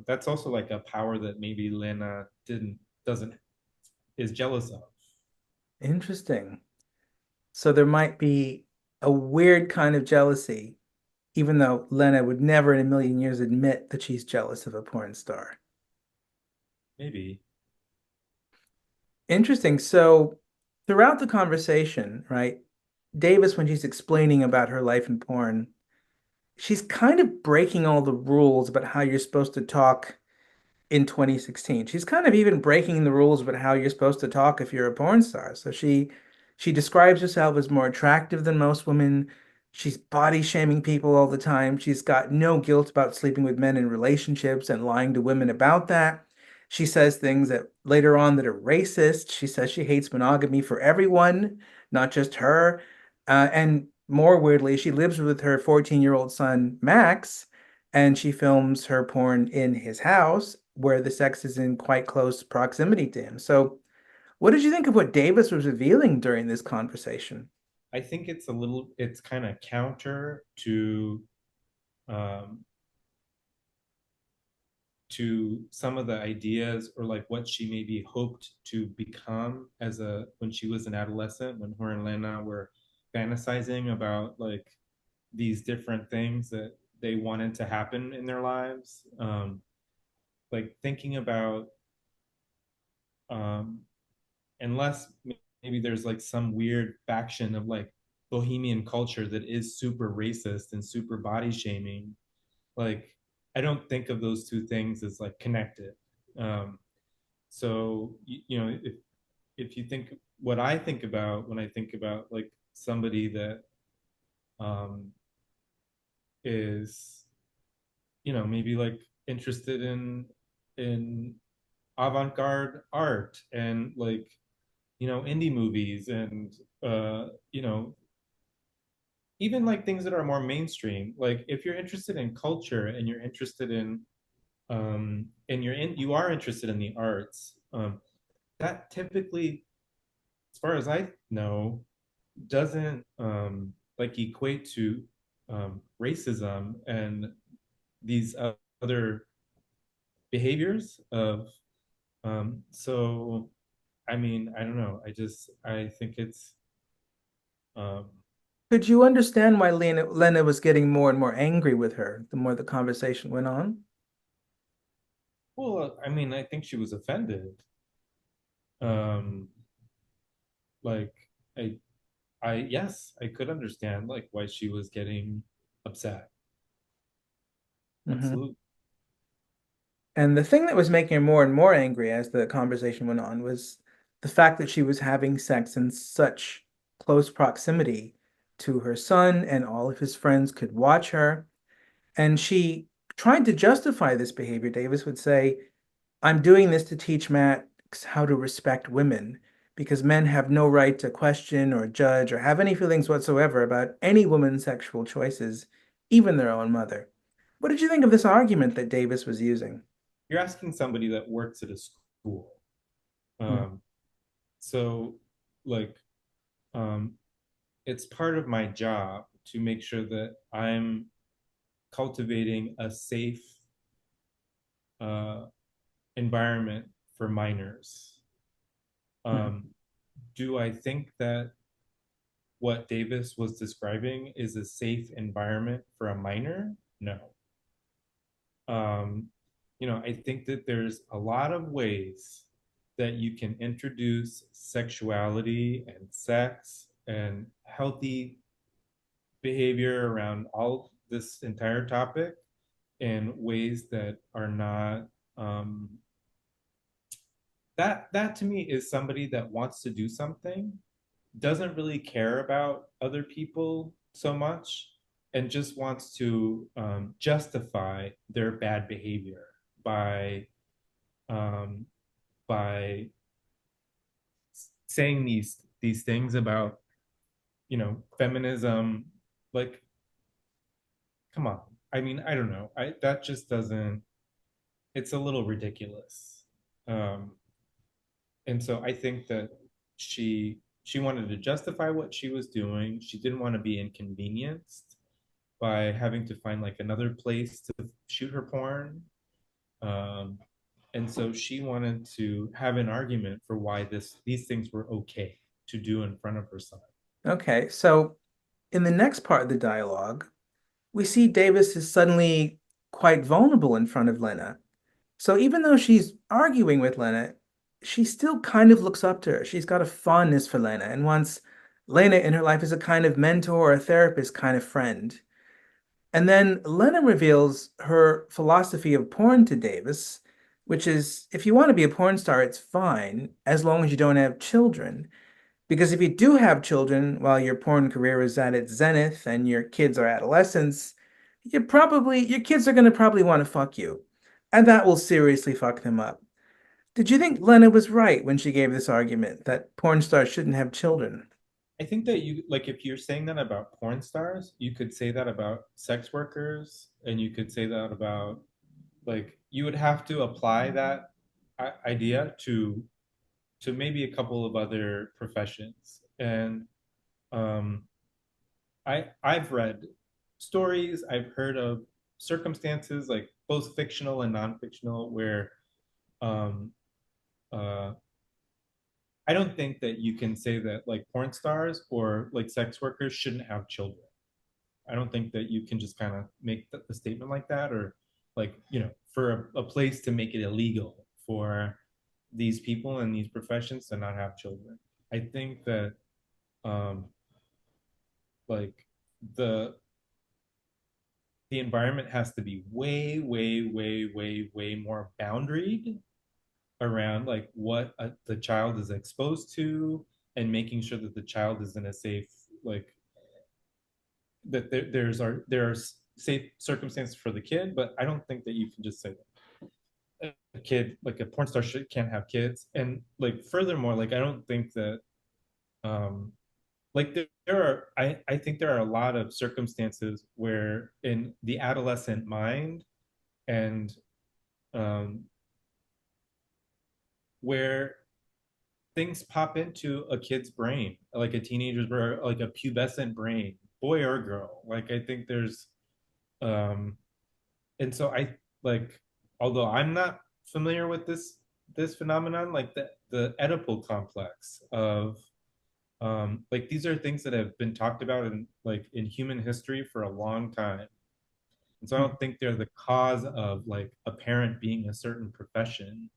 that's also like a power that maybe Lena didn't doesn't is jealous of. Interesting. So there might be a weird kind of jealousy, even though Lena would never in a million years admit that she's jealous of a porn star. Maybe. Interesting. So throughout the conversation, right, Davis, when she's explaining about her life in porn, she's kind of breaking all the rules about how you're supposed to talk in 2016. She's kind of even breaking the rules about how you're supposed to talk if you're a porn star. So she describes herself as more attractive than most women. She's body shaming people all the time. She's got no guilt about sleeping with men in relationships and lying to women about that. She says things that later on that are racist. She says she hates monogamy for everyone, not just her. And more weirdly, she lives with her 14-year-old son, Max, and she films her porn in his house where the sex is in quite close proximity to him. So, what did you think of what Davis was revealing during this conversation? I think it's kind of counter um, to some of the ideas or like what she maybe hoped to become as a when she was an adolescent, when her and Lena were fantasizing about like these different things that they wanted to happen in their lives. Like thinking about um, unless maybe there's like some weird faction of like bohemian culture that is super racist and super body shaming, like I don't think of those two things as like connected. um so you know, if you think what I think about when I think about like somebody that um is, you know, maybe like interested in avant-garde art and like, you know, indie movies and you know, even like things that are more mainstream. Like if you're interested in culture and you're interested in and you are interested in the arts, that typically, as far as I know, doesn't like equate to racism and these other behaviors of so I mean, I don't know. I think it's um Could you understand why Lena was getting more and more angry with her the more the conversation went on? well, I mean, I think she was offended. Um like I yes, I could understand like why she was getting upset. Hmm. Absolutely. And the thing that was making her more and more angry as the conversation went on was the fact that she was having sex in such close proximity to her son, and all of his friends could watch her. And she tried to justify this behavior. Davis would say, I'm doing this to teach Matt how to respect women because men have no right to question or judge or have any feelings whatsoever about any woman's sexual choices, even their own mother. What did you think of this argument that Davis was using? You're asking somebody that works at a school. Hmm. Um so like um it's part of my job to make sure that I'm cultivating a safe uh environment for minors. Hmm. Um do I think that what Davis was describing is a safe environment for a minor? No. Um, you know, I think that there's a lot of ways that you can introduce sexuality and sex and healthy behavior around all this entire topic in ways that are not that to me is somebody that wants to do something, doesn't really care about other people so much, and just wants to justify their bad behavior by um, by saying these things about, you know, feminism. Like, come on. I mean, I don't know. I that just doesn't. It's a little ridiculous. Um, and so I think that she wanted to justify what she was doing. She didn't want to be inconvenienced by having to find like another place to shoot her porn. Um, and so she wanted to have an argument for why these things were okay to do in front of her son. Okay, so in the next part of the dialogue, we see Davis is suddenly quite vulnerable in front of Lena. So even though she's arguing with Lena, she still kind of looks up to her. She's got a fondness for Lena and wants Lena in her life as a kind of mentor or a therapist kind of friend. And then Lena reveals her philosophy of porn to Davis, which is if you want to be a porn star, it's fine as long as you don't have children. Because if you do have children while your porn career is at its zenith and your kids are adolescents, your kids are going to probably want to fuck you. And that will seriously fuck them up. Did you think Lena was right when she gave this argument that porn stars shouldn't have children? I think that you like if you're saying that about porn stars, you could say that about sex workers, and you could say that about like you would have to apply that idea to maybe a couple of other professions. And um, I've read stories, I've heard of circumstances like both fictional and non-fictional where um, uh, I don't think that you can say that like porn stars or like sex workers shouldn't have children. I don't think that you can just kind of make the statement like that or like, you know, for a place to make it illegal for these people in these professions to not have children. I think that um like the the environment has to be way, way, way, way, way more boundaried around like what the child is exposed to and making sure that the child is in a safe like that there's safe circumstances for the kid, but I don't think that you can just say a kid like a porn star can't have kids. And like furthermore, like I don't think that um like there are I think there are a lot of circumstances where in the adolescent mind and um where things pop into a kid's brain, like a teenager's brain, like a pubescent brain, boy or girl. Like I think there's um and so I like although I'm not familiar with this phenomenon, like the Oedipal complex of like these are things that have been talked about in like in human history for a long time. And so I don't think they're the cause of like a parent being a certain profession.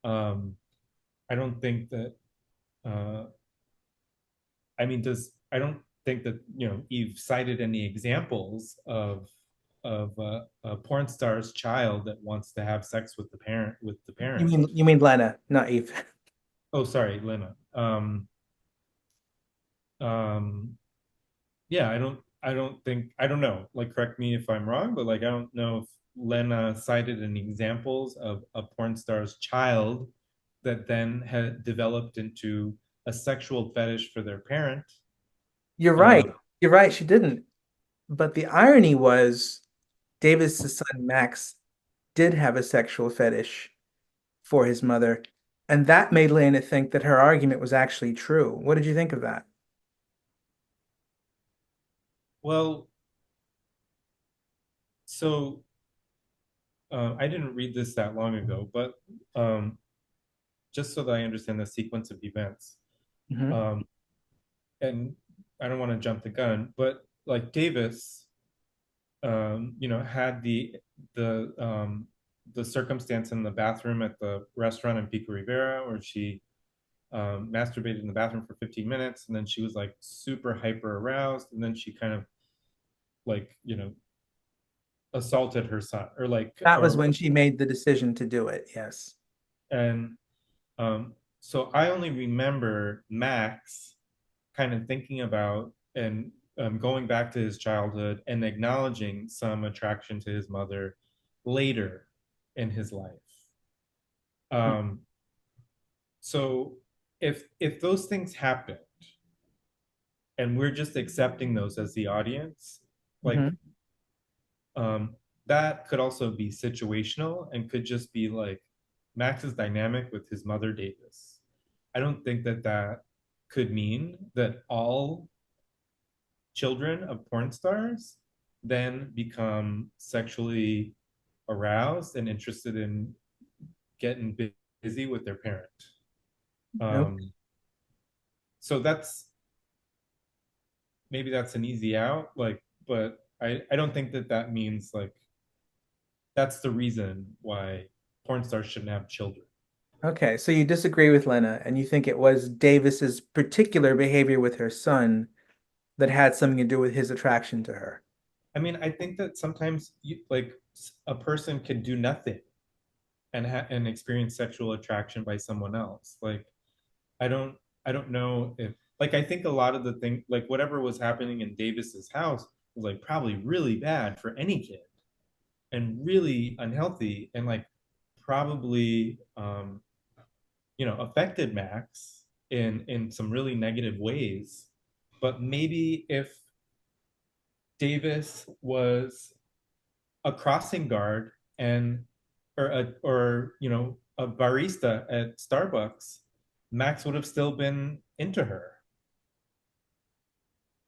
Um, I don't think that uh, I mean, does I don't think that you know you've cited any examples of a porn star's child that wants to have sex with the parent. You mean Lena, not Eve. Oh, sorry, Lena. Um, yeah, I don't think I don't know. Like, correct me if I'm wrong, but like I don't know if Lena cited any examples of a porn star's child that then had developed into a sexual fetish for their parent. You're Uh, right. You're right, she didn't. But the irony was Davis's son Max did have a sexual fetish for his mother, and that made Lena think that her argument was actually true. What did you think of that? well, so I didn't read this that long ago, but um, just so that I understand the sequence of events, Hmm. um, and I don't want to jump the gun, but like Davis, you know, had the the circumstance in the bathroom at the restaurant in Pico Rivera where she masturbated in the bathroom for 15 minutes, and then she was like super hyper aroused, and then she kind of like you know assaulted her son or like That was or when she made the decision to do it. Yes. and so I only remember Max kind of thinking about and going back to his childhood and acknowledging some attraction to his mother later in his life. Um, so if those things happened and we're just accepting those as the audience, like Hmm. um, that could also be situational and could just be like Max's dynamic with his mother Davis. I don't think that that could mean that all children of porn stars then become sexually aroused and interested in getting busy with their parent. Nope. Um, so that's maybe that's an easy out, like, but I don't think that that means like that's the reason why porn stars shouldn't have children. Okay, so you disagree with Lena, and you think it was Davis's particular behavior with her son that had something to do with his attraction to her. I mean, I think that sometimes like a person can do nothing and experience sexual attraction by someone else. Like I don't I don't know if like I think a lot of the thing like whatever was happening in Davis's house was like probably really bad for any kid and really unhealthy and like probably affected Max in some really negative ways. But maybe if Davis was a crossing guard and a barista at Starbucks, Max would have still been into her.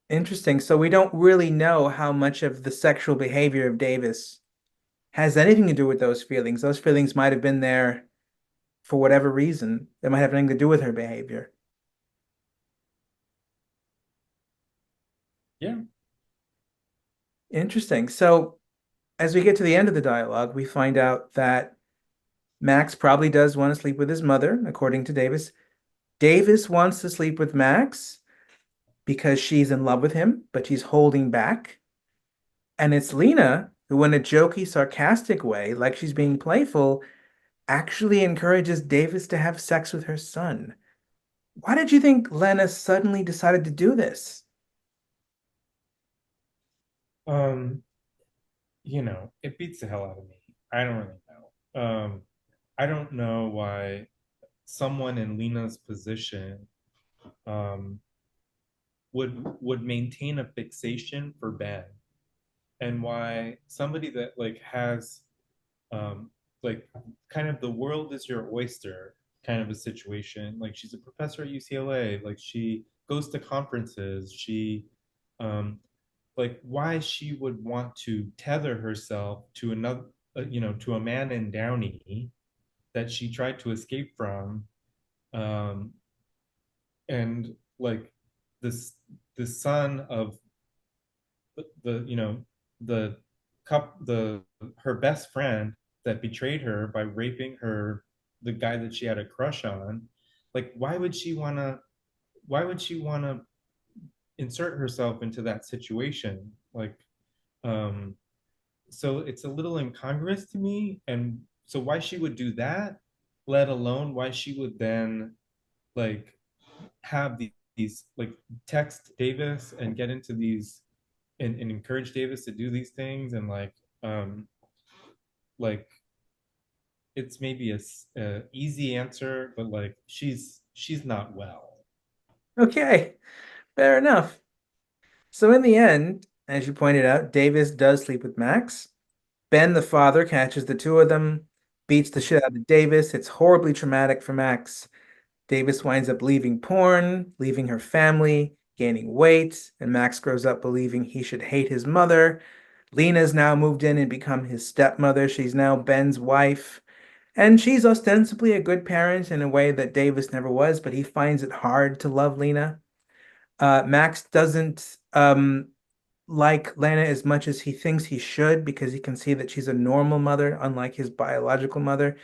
Interesting. So we don't really know how much of the sexual behavior of Davis has anything to do with those feelings. Those feelings might have been there for whatever reason. It might have nothing to do with her behavior. Yeah. Interesting. So as we get to the end of the dialogue, we find out that Max probably does want to sleep with his mother, according to Davis. Davis wants to sleep with Max because she's in love with him, but she's holding back. And it's Lena who, in a jokey, sarcastic way, like she's being playful, actually encourages Davis to have sex with her son. Why did you think Lena suddenly decided to do this? Um, it beats the hell out of me. I don't really know. I don't know why someone in Lena's position um would maintain a fixation for Ben and why somebody that like has um like kind of the world is your oyster kind of a situation. Like she's a professor at UCLA, like she goes to conferences, she um like why she would want to tether herself to another to a man in Downey that she tried to escape from um and like this the son of the the her best friend that betrayed her by raping her the guy that she had a crush on. Like why would she want to insert herself into that situation? Like um so it's a little incongruous to me. And so why she would do that, let alone why she would then like have these like text Davis and get into these and encourage Davis to do these things and um like it's maybe a easy answer, but like she's not well. Okay, fair enough. So in the end, as you pointed out, Davis does sleep with Max. Ben, the father, catches the two of them, beats the shit out of Davis. It's horribly traumatic for Max. Davis winds up leaving porn, leaving her family, gaining weight, and Max grows up believing he should hate his mother. Lena's now moved in and become his stepmother. She's now Ben's wife, and she's ostensibly a good parent in a way that Davis never was, but he finds it hard to love Lena. Max doesn't like Lana as much as he thinks he should because he can see that she's a normal mother, unlike his biological mother.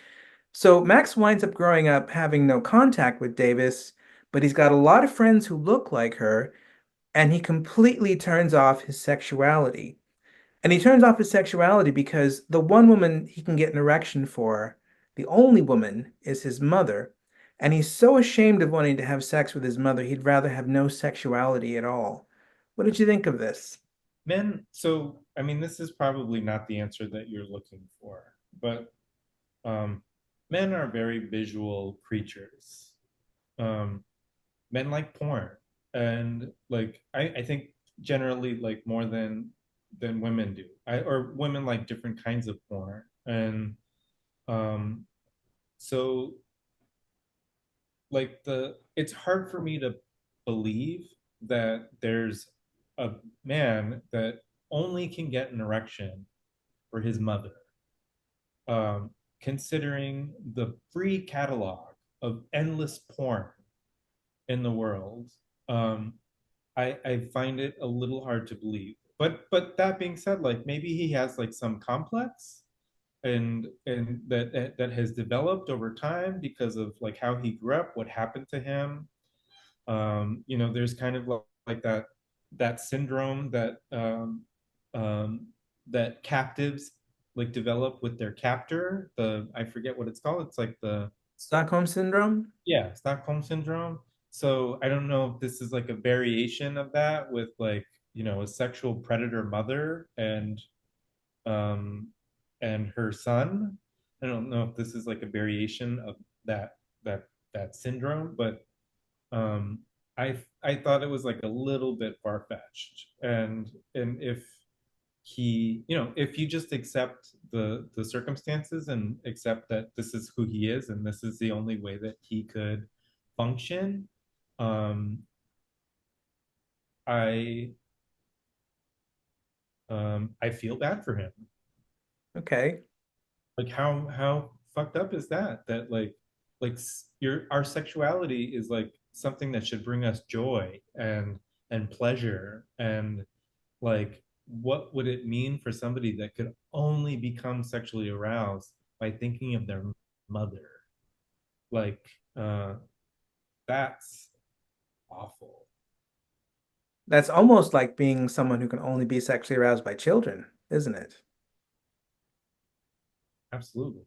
So Max winds up growing up having no contact with Davis, but he's got a lot of friends who look like her, and he completely turns off his sexuality. And he turns off his sexuality because the one woman he can get an erection for, the only woman, is his mother. And he's so ashamed of wanting to have sex with his mother, he'd rather have no sexuality at all. What did you think of this? Men, so I mean this is probably not the answer that you're looking for, but um men are very visual creatures. um Men like porn, and like I think generally like more than women do. Or women like different kinds of porn. And um so like the it's hard for me to believe that there's a man that only can get an erection for his mother, um, considering the free catalog of endless porn in the world. Um, I find it a little hard to believe. But that being said, like maybe he has like some complex and that has developed over time because of like how he grew up, what happened to him. You know, there's kind of like that syndrome um, that captives like develop with their captor. The I forget what it's called. It's like the Stockholm syndrome? yeah, Stockholm syndrome. So I don't know if this is like a variation of that with like, you know, a sexual predator mother um and her son. I don't know if this is like a variation of that that that syndrome, but um I thought it was like a little bit far-fetched. And if he, you know, if you just accept the circumstances and accept that this is who he is and this is the only way that he could function, um I I feel bad for him. Okay. Like how fucked up is that? That like your our sexuality is like something that should bring us joy and pleasure and like what would it mean for somebody that could only become sexually aroused by thinking of their mother? Like that's awful. That's almost like being someone who can only be sexually aroused by children, isn't it? Absolutely.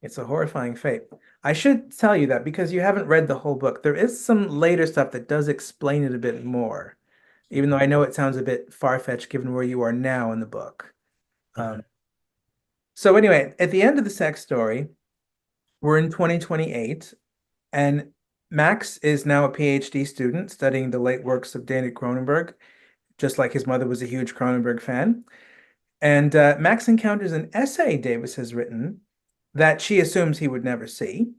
It's a horrifying fate. I should tell you that because you haven't read the whole book, there is some later stuff that does explain it a bit more, even though Okay. I know it sounds a bit far-fetched given where you are now in the book. Okay. So anyway, at the end of the sex story, we're in 2028, and Max is now a PhD student studying the late works of Daniel Cronenberg, just like his mother was a huge Cronenberg fan. And Max encounters an essay Davis has written that she assumes he would never see.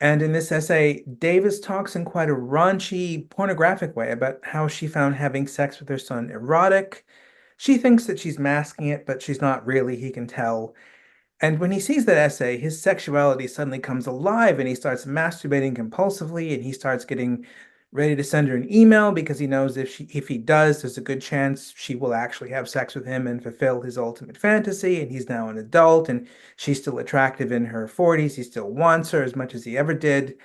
And in this essay, Davis talks in quite a raunchy, pornographic way about how she found having sex with her son erotic. She thinks that she's masking it, but she's not really, he can tell. And when he sees that essay, his sexuality suddenly comes alive and he starts masturbating compulsively and he starts getting ready to send her an email because he knows if he does, there's a good chance she will actually have sex with him and fulfill his ultimate fantasy. And he's now an adult and she's still attractive in her 40s. He still wants her as much as he ever did.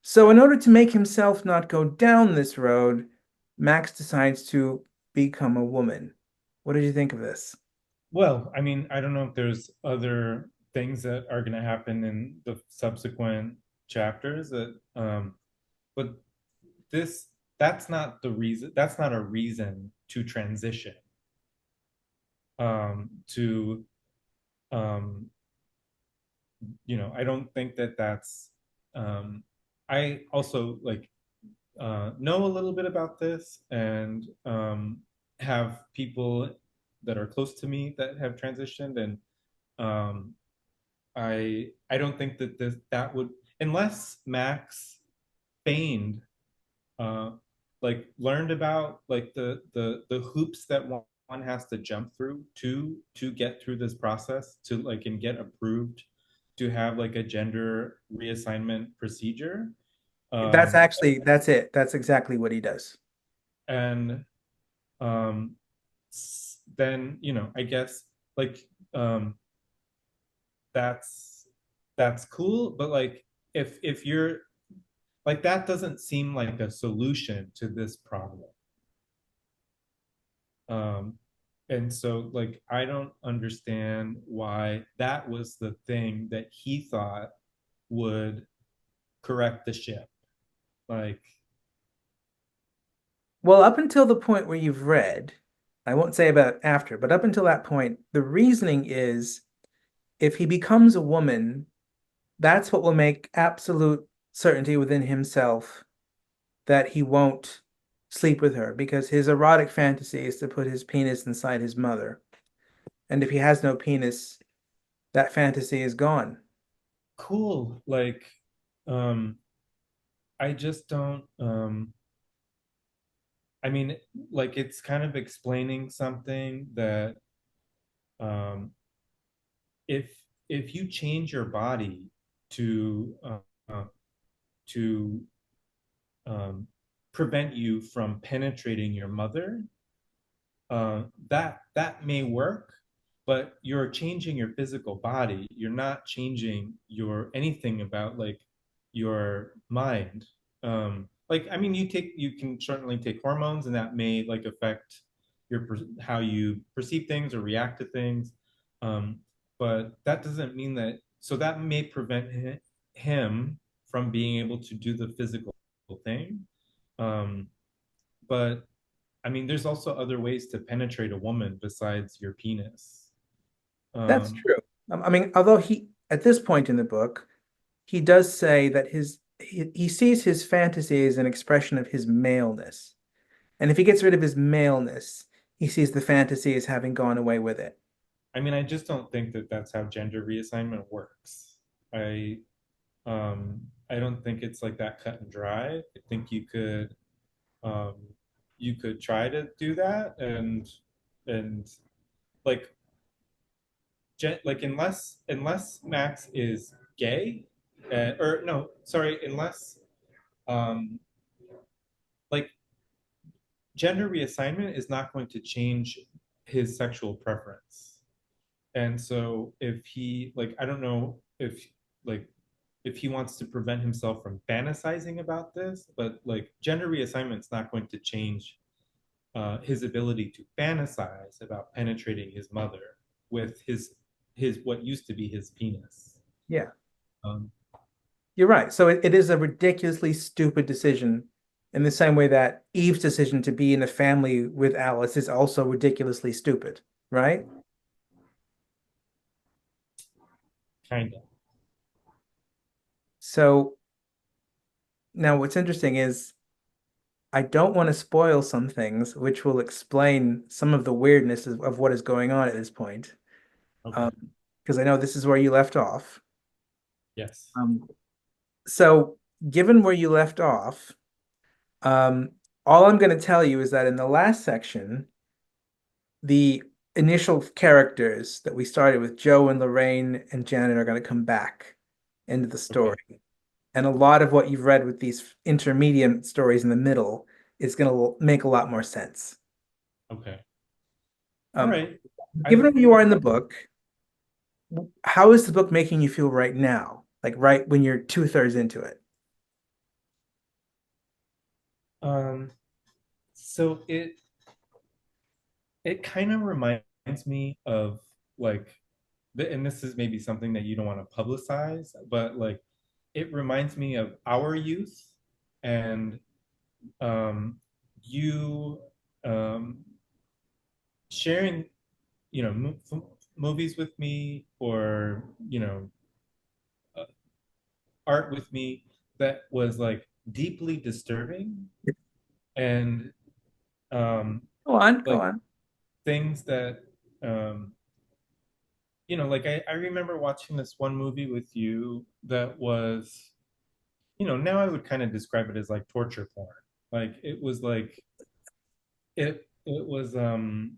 So in order to make himself not go down this road, Max decides to become a woman. What did you think of this? Well, I mean, I don't know if there's other things that are going to happen in the subsequent chapters that but this that's not the reason, that's not a reason to transition to um you know, I don't think that that's I also like know a little bit about this and have people that are close to me that have transitioned and um I don't think that that would, unless Max feigned uh like learned about like the hoops that one has to jump through to get through this process to like and get approved to have like a gender reassignment procedure. That's um actually, that's it. That's exactly what he does. and um then you know, I guess like um that's that's cool, but like if you're like that doesn't seem like a solution to this problem. Um, and so like I don't understand why that was the thing that he thought would correct the ship. Like, Well, up until the point where you've read, I won't say about after, but up until that point, the reasoning is if he becomes a woman, that's what will make absolute certainty within himself that he won't sleep with her because his erotic fantasy is to put his penis inside his mother. And if he has no penis, that fantasy is gone. cool. Like, um, I just don't I mean, like it's kind of explaining something that um if if you change your body to uh, to um prevent you from penetrating your mother, that may work, but you're changing your physical body. You're not changing your anything about like your mind. Like I mean, you can certainly take hormones, and that may like affect how you perceive things or react to things. Um, but that doesn't mean that. So that may prevent him from being able to do the physical thing. Um, but I mean, there's also other ways to penetrate a woman besides your penis. That's Um, true. I mean, although he, at this point in the book, he does say that he sees his fantasy as an expression of his maleness. And if he gets rid of his maleness, he sees the fantasy as having gone away with it. I mean, I just don't think that that's how gender reassignment works. I I don't think it's like that cut and dry. I think um, you could try to do that, and like like unless Max is gay, or no, sorry, unless um, like gender reassignment is not going to change his sexual preference. And so if he like I don't know like if he wants to prevent himself from fantasizing about this, but like gender reassignment's not going to change his ability to fantasize about penetrating his mother with his what used to be his penis. Yeah, Um, you're right. So it is a ridiculously stupid decision in the same way that Eve's decision to be in a family with Alice is also ridiculously stupid, right? kind of. So now what's interesting is I don't want to spoil some things which will explain some of the weirdness of what is going on at this point. Okay. Um, because I know this is where you left off. Yes. Um, so given where you left off, um, all I'm going to tell you is that in the last section, the initial characters that we started with, Joe and Lorraine and Janet, are going to come back into the Okay. story. And a lot of what you've read with these intermediate stories in the middle is going to make a lot more sense. Okay. All Um, right. given I where you are in the book, how is the book making you feel right now? Like right when you're two-thirds into it? um so it kind of reminds me of like and this is maybe something that you don't want to publicize, but like it reminds me of our youth and um, you um, sharing, you know, movies with me or, you know, uh, art with me that was like deeply disturbing and Go on, go like on. things that um, like I remember watching this one movie with you that was, now I would kind of describe it as like torture porn. Like it was like it was it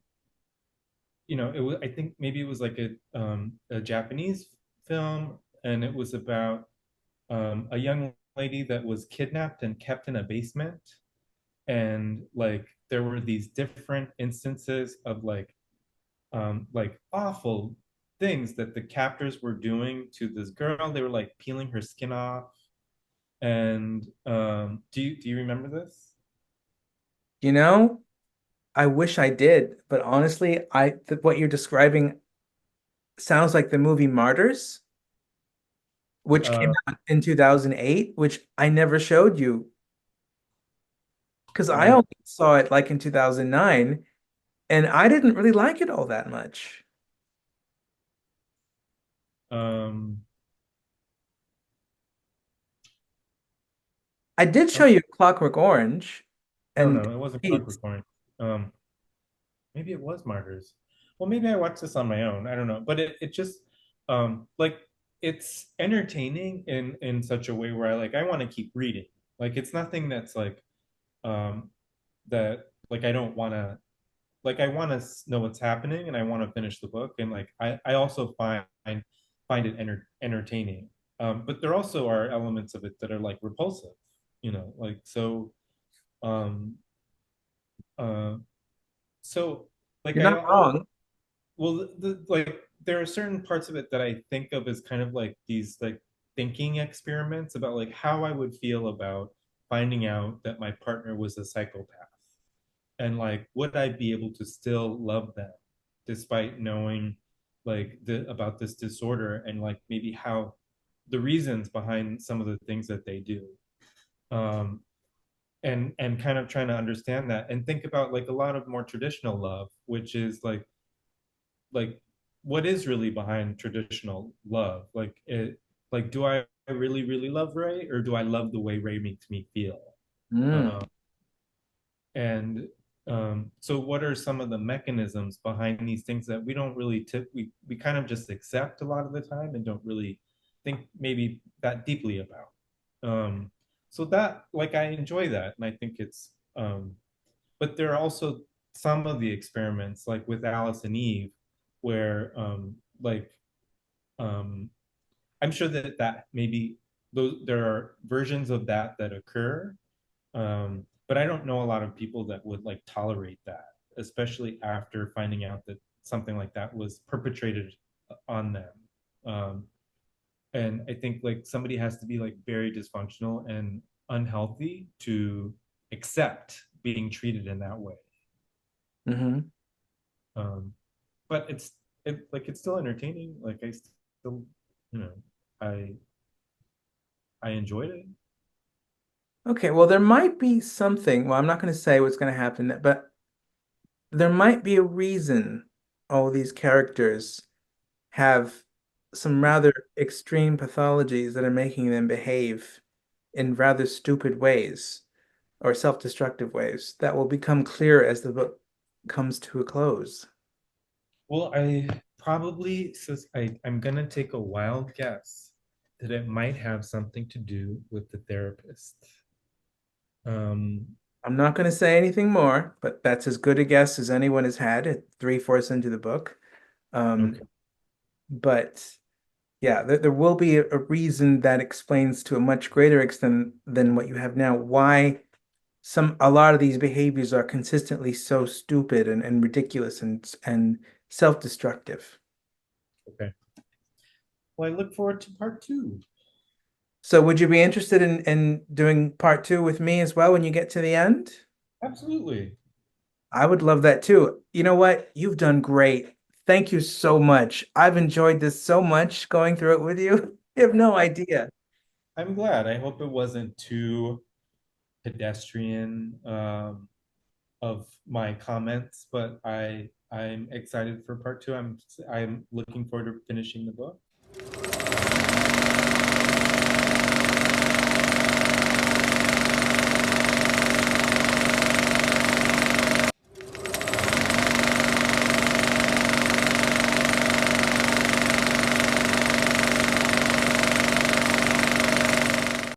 was I think maybe it was like a Japanese film, and it was about a young lady that was kidnapped and kept in a basement, and like there were these different instances of like awful things that the captors were doing to this girl. They were like peeling her skin off. And do you remember this? You know, I wish I did, but honestly, what you're describing sounds like the movie Martyrs, which came Uh, out in 2008, which I never showed you because I uh, only saw it like in 2009, and I didn't really like it all that much. um, I did show okay. you Clockwork Orange No, and no, it wasn't Pete's. Clockwork Orange. Maybe it was Martyrs. Well, maybe I watched this on my own. I don't know, but it just like it's entertaining in such a way where I want to keep reading. Like it's nothing that's like um that like I don't want to like I want to know what's happening and I want to finish the book, and like I also find it entertaining. But there also are elements of it that are like repulsive, like so Um, uh, so like You're not wrong. well, like there are certain parts of it that I think of as kind of like these like thinking experiments about like how I would feel about finding out that my partner was a psychopath, and like would I be able to still love them despite knowing like about this disorder, and like maybe how the reasons behind some of the things that they do. Um, and kind of trying to understand that and think about like a lot of more traditional love, which is like what is really behind traditional love, like it, like do I really really love Ray, or do I love the way Ray makes me feel? Mm. um, and so what are some of the mechanisms behind these things that we don't really we kind of just accept a lot of the time and don't really think maybe that deeply about. So that like I enjoy that, and I think it's but there are also some of the experiments like with Alice and Eve where like um I'm sure that maybe those there are versions of that that occur, but I don't know a lot of people that would like tolerate that, especially after finding out that something like that was perpetrated on them. um and I think like somebody has to be like very dysfunctional and unhealthy to accept being treated in that way. Hmm. um but it's still entertaining. Like I still, you know, I I enjoyed it. Okay, well, there might be something. Well, I'm not going to say what's going to happen, but there might be a reason all these characters have some rather extreme pathologies that are making them behave in rather stupid ways or self-destructive ways that will become clear as the book comes to a close. Well, I probably says I'm gonna take a wild guess that it might have something to do with the therapist. Um, I'm not going to say anything more, but that's as good a guess as anyone has had at three-fourths into the book. Um, okay. but yeah, there will be a reason that explains to a much greater extent than what you have now why a lot of these behaviors are consistently so stupid and ridiculous and self-destructive. Okay. Well, I look forward to part two. So would you be interested in doing part two with me as well when you get to the end? Absolutely. I would love that too. You know what? You've done great. Thank you so much. I've enjoyed this so much going through it with you. You have no idea. I'm glad. I hope it wasn't too pedestrian of my comments, but I'm excited for part two. I'm looking forward to finishing the book.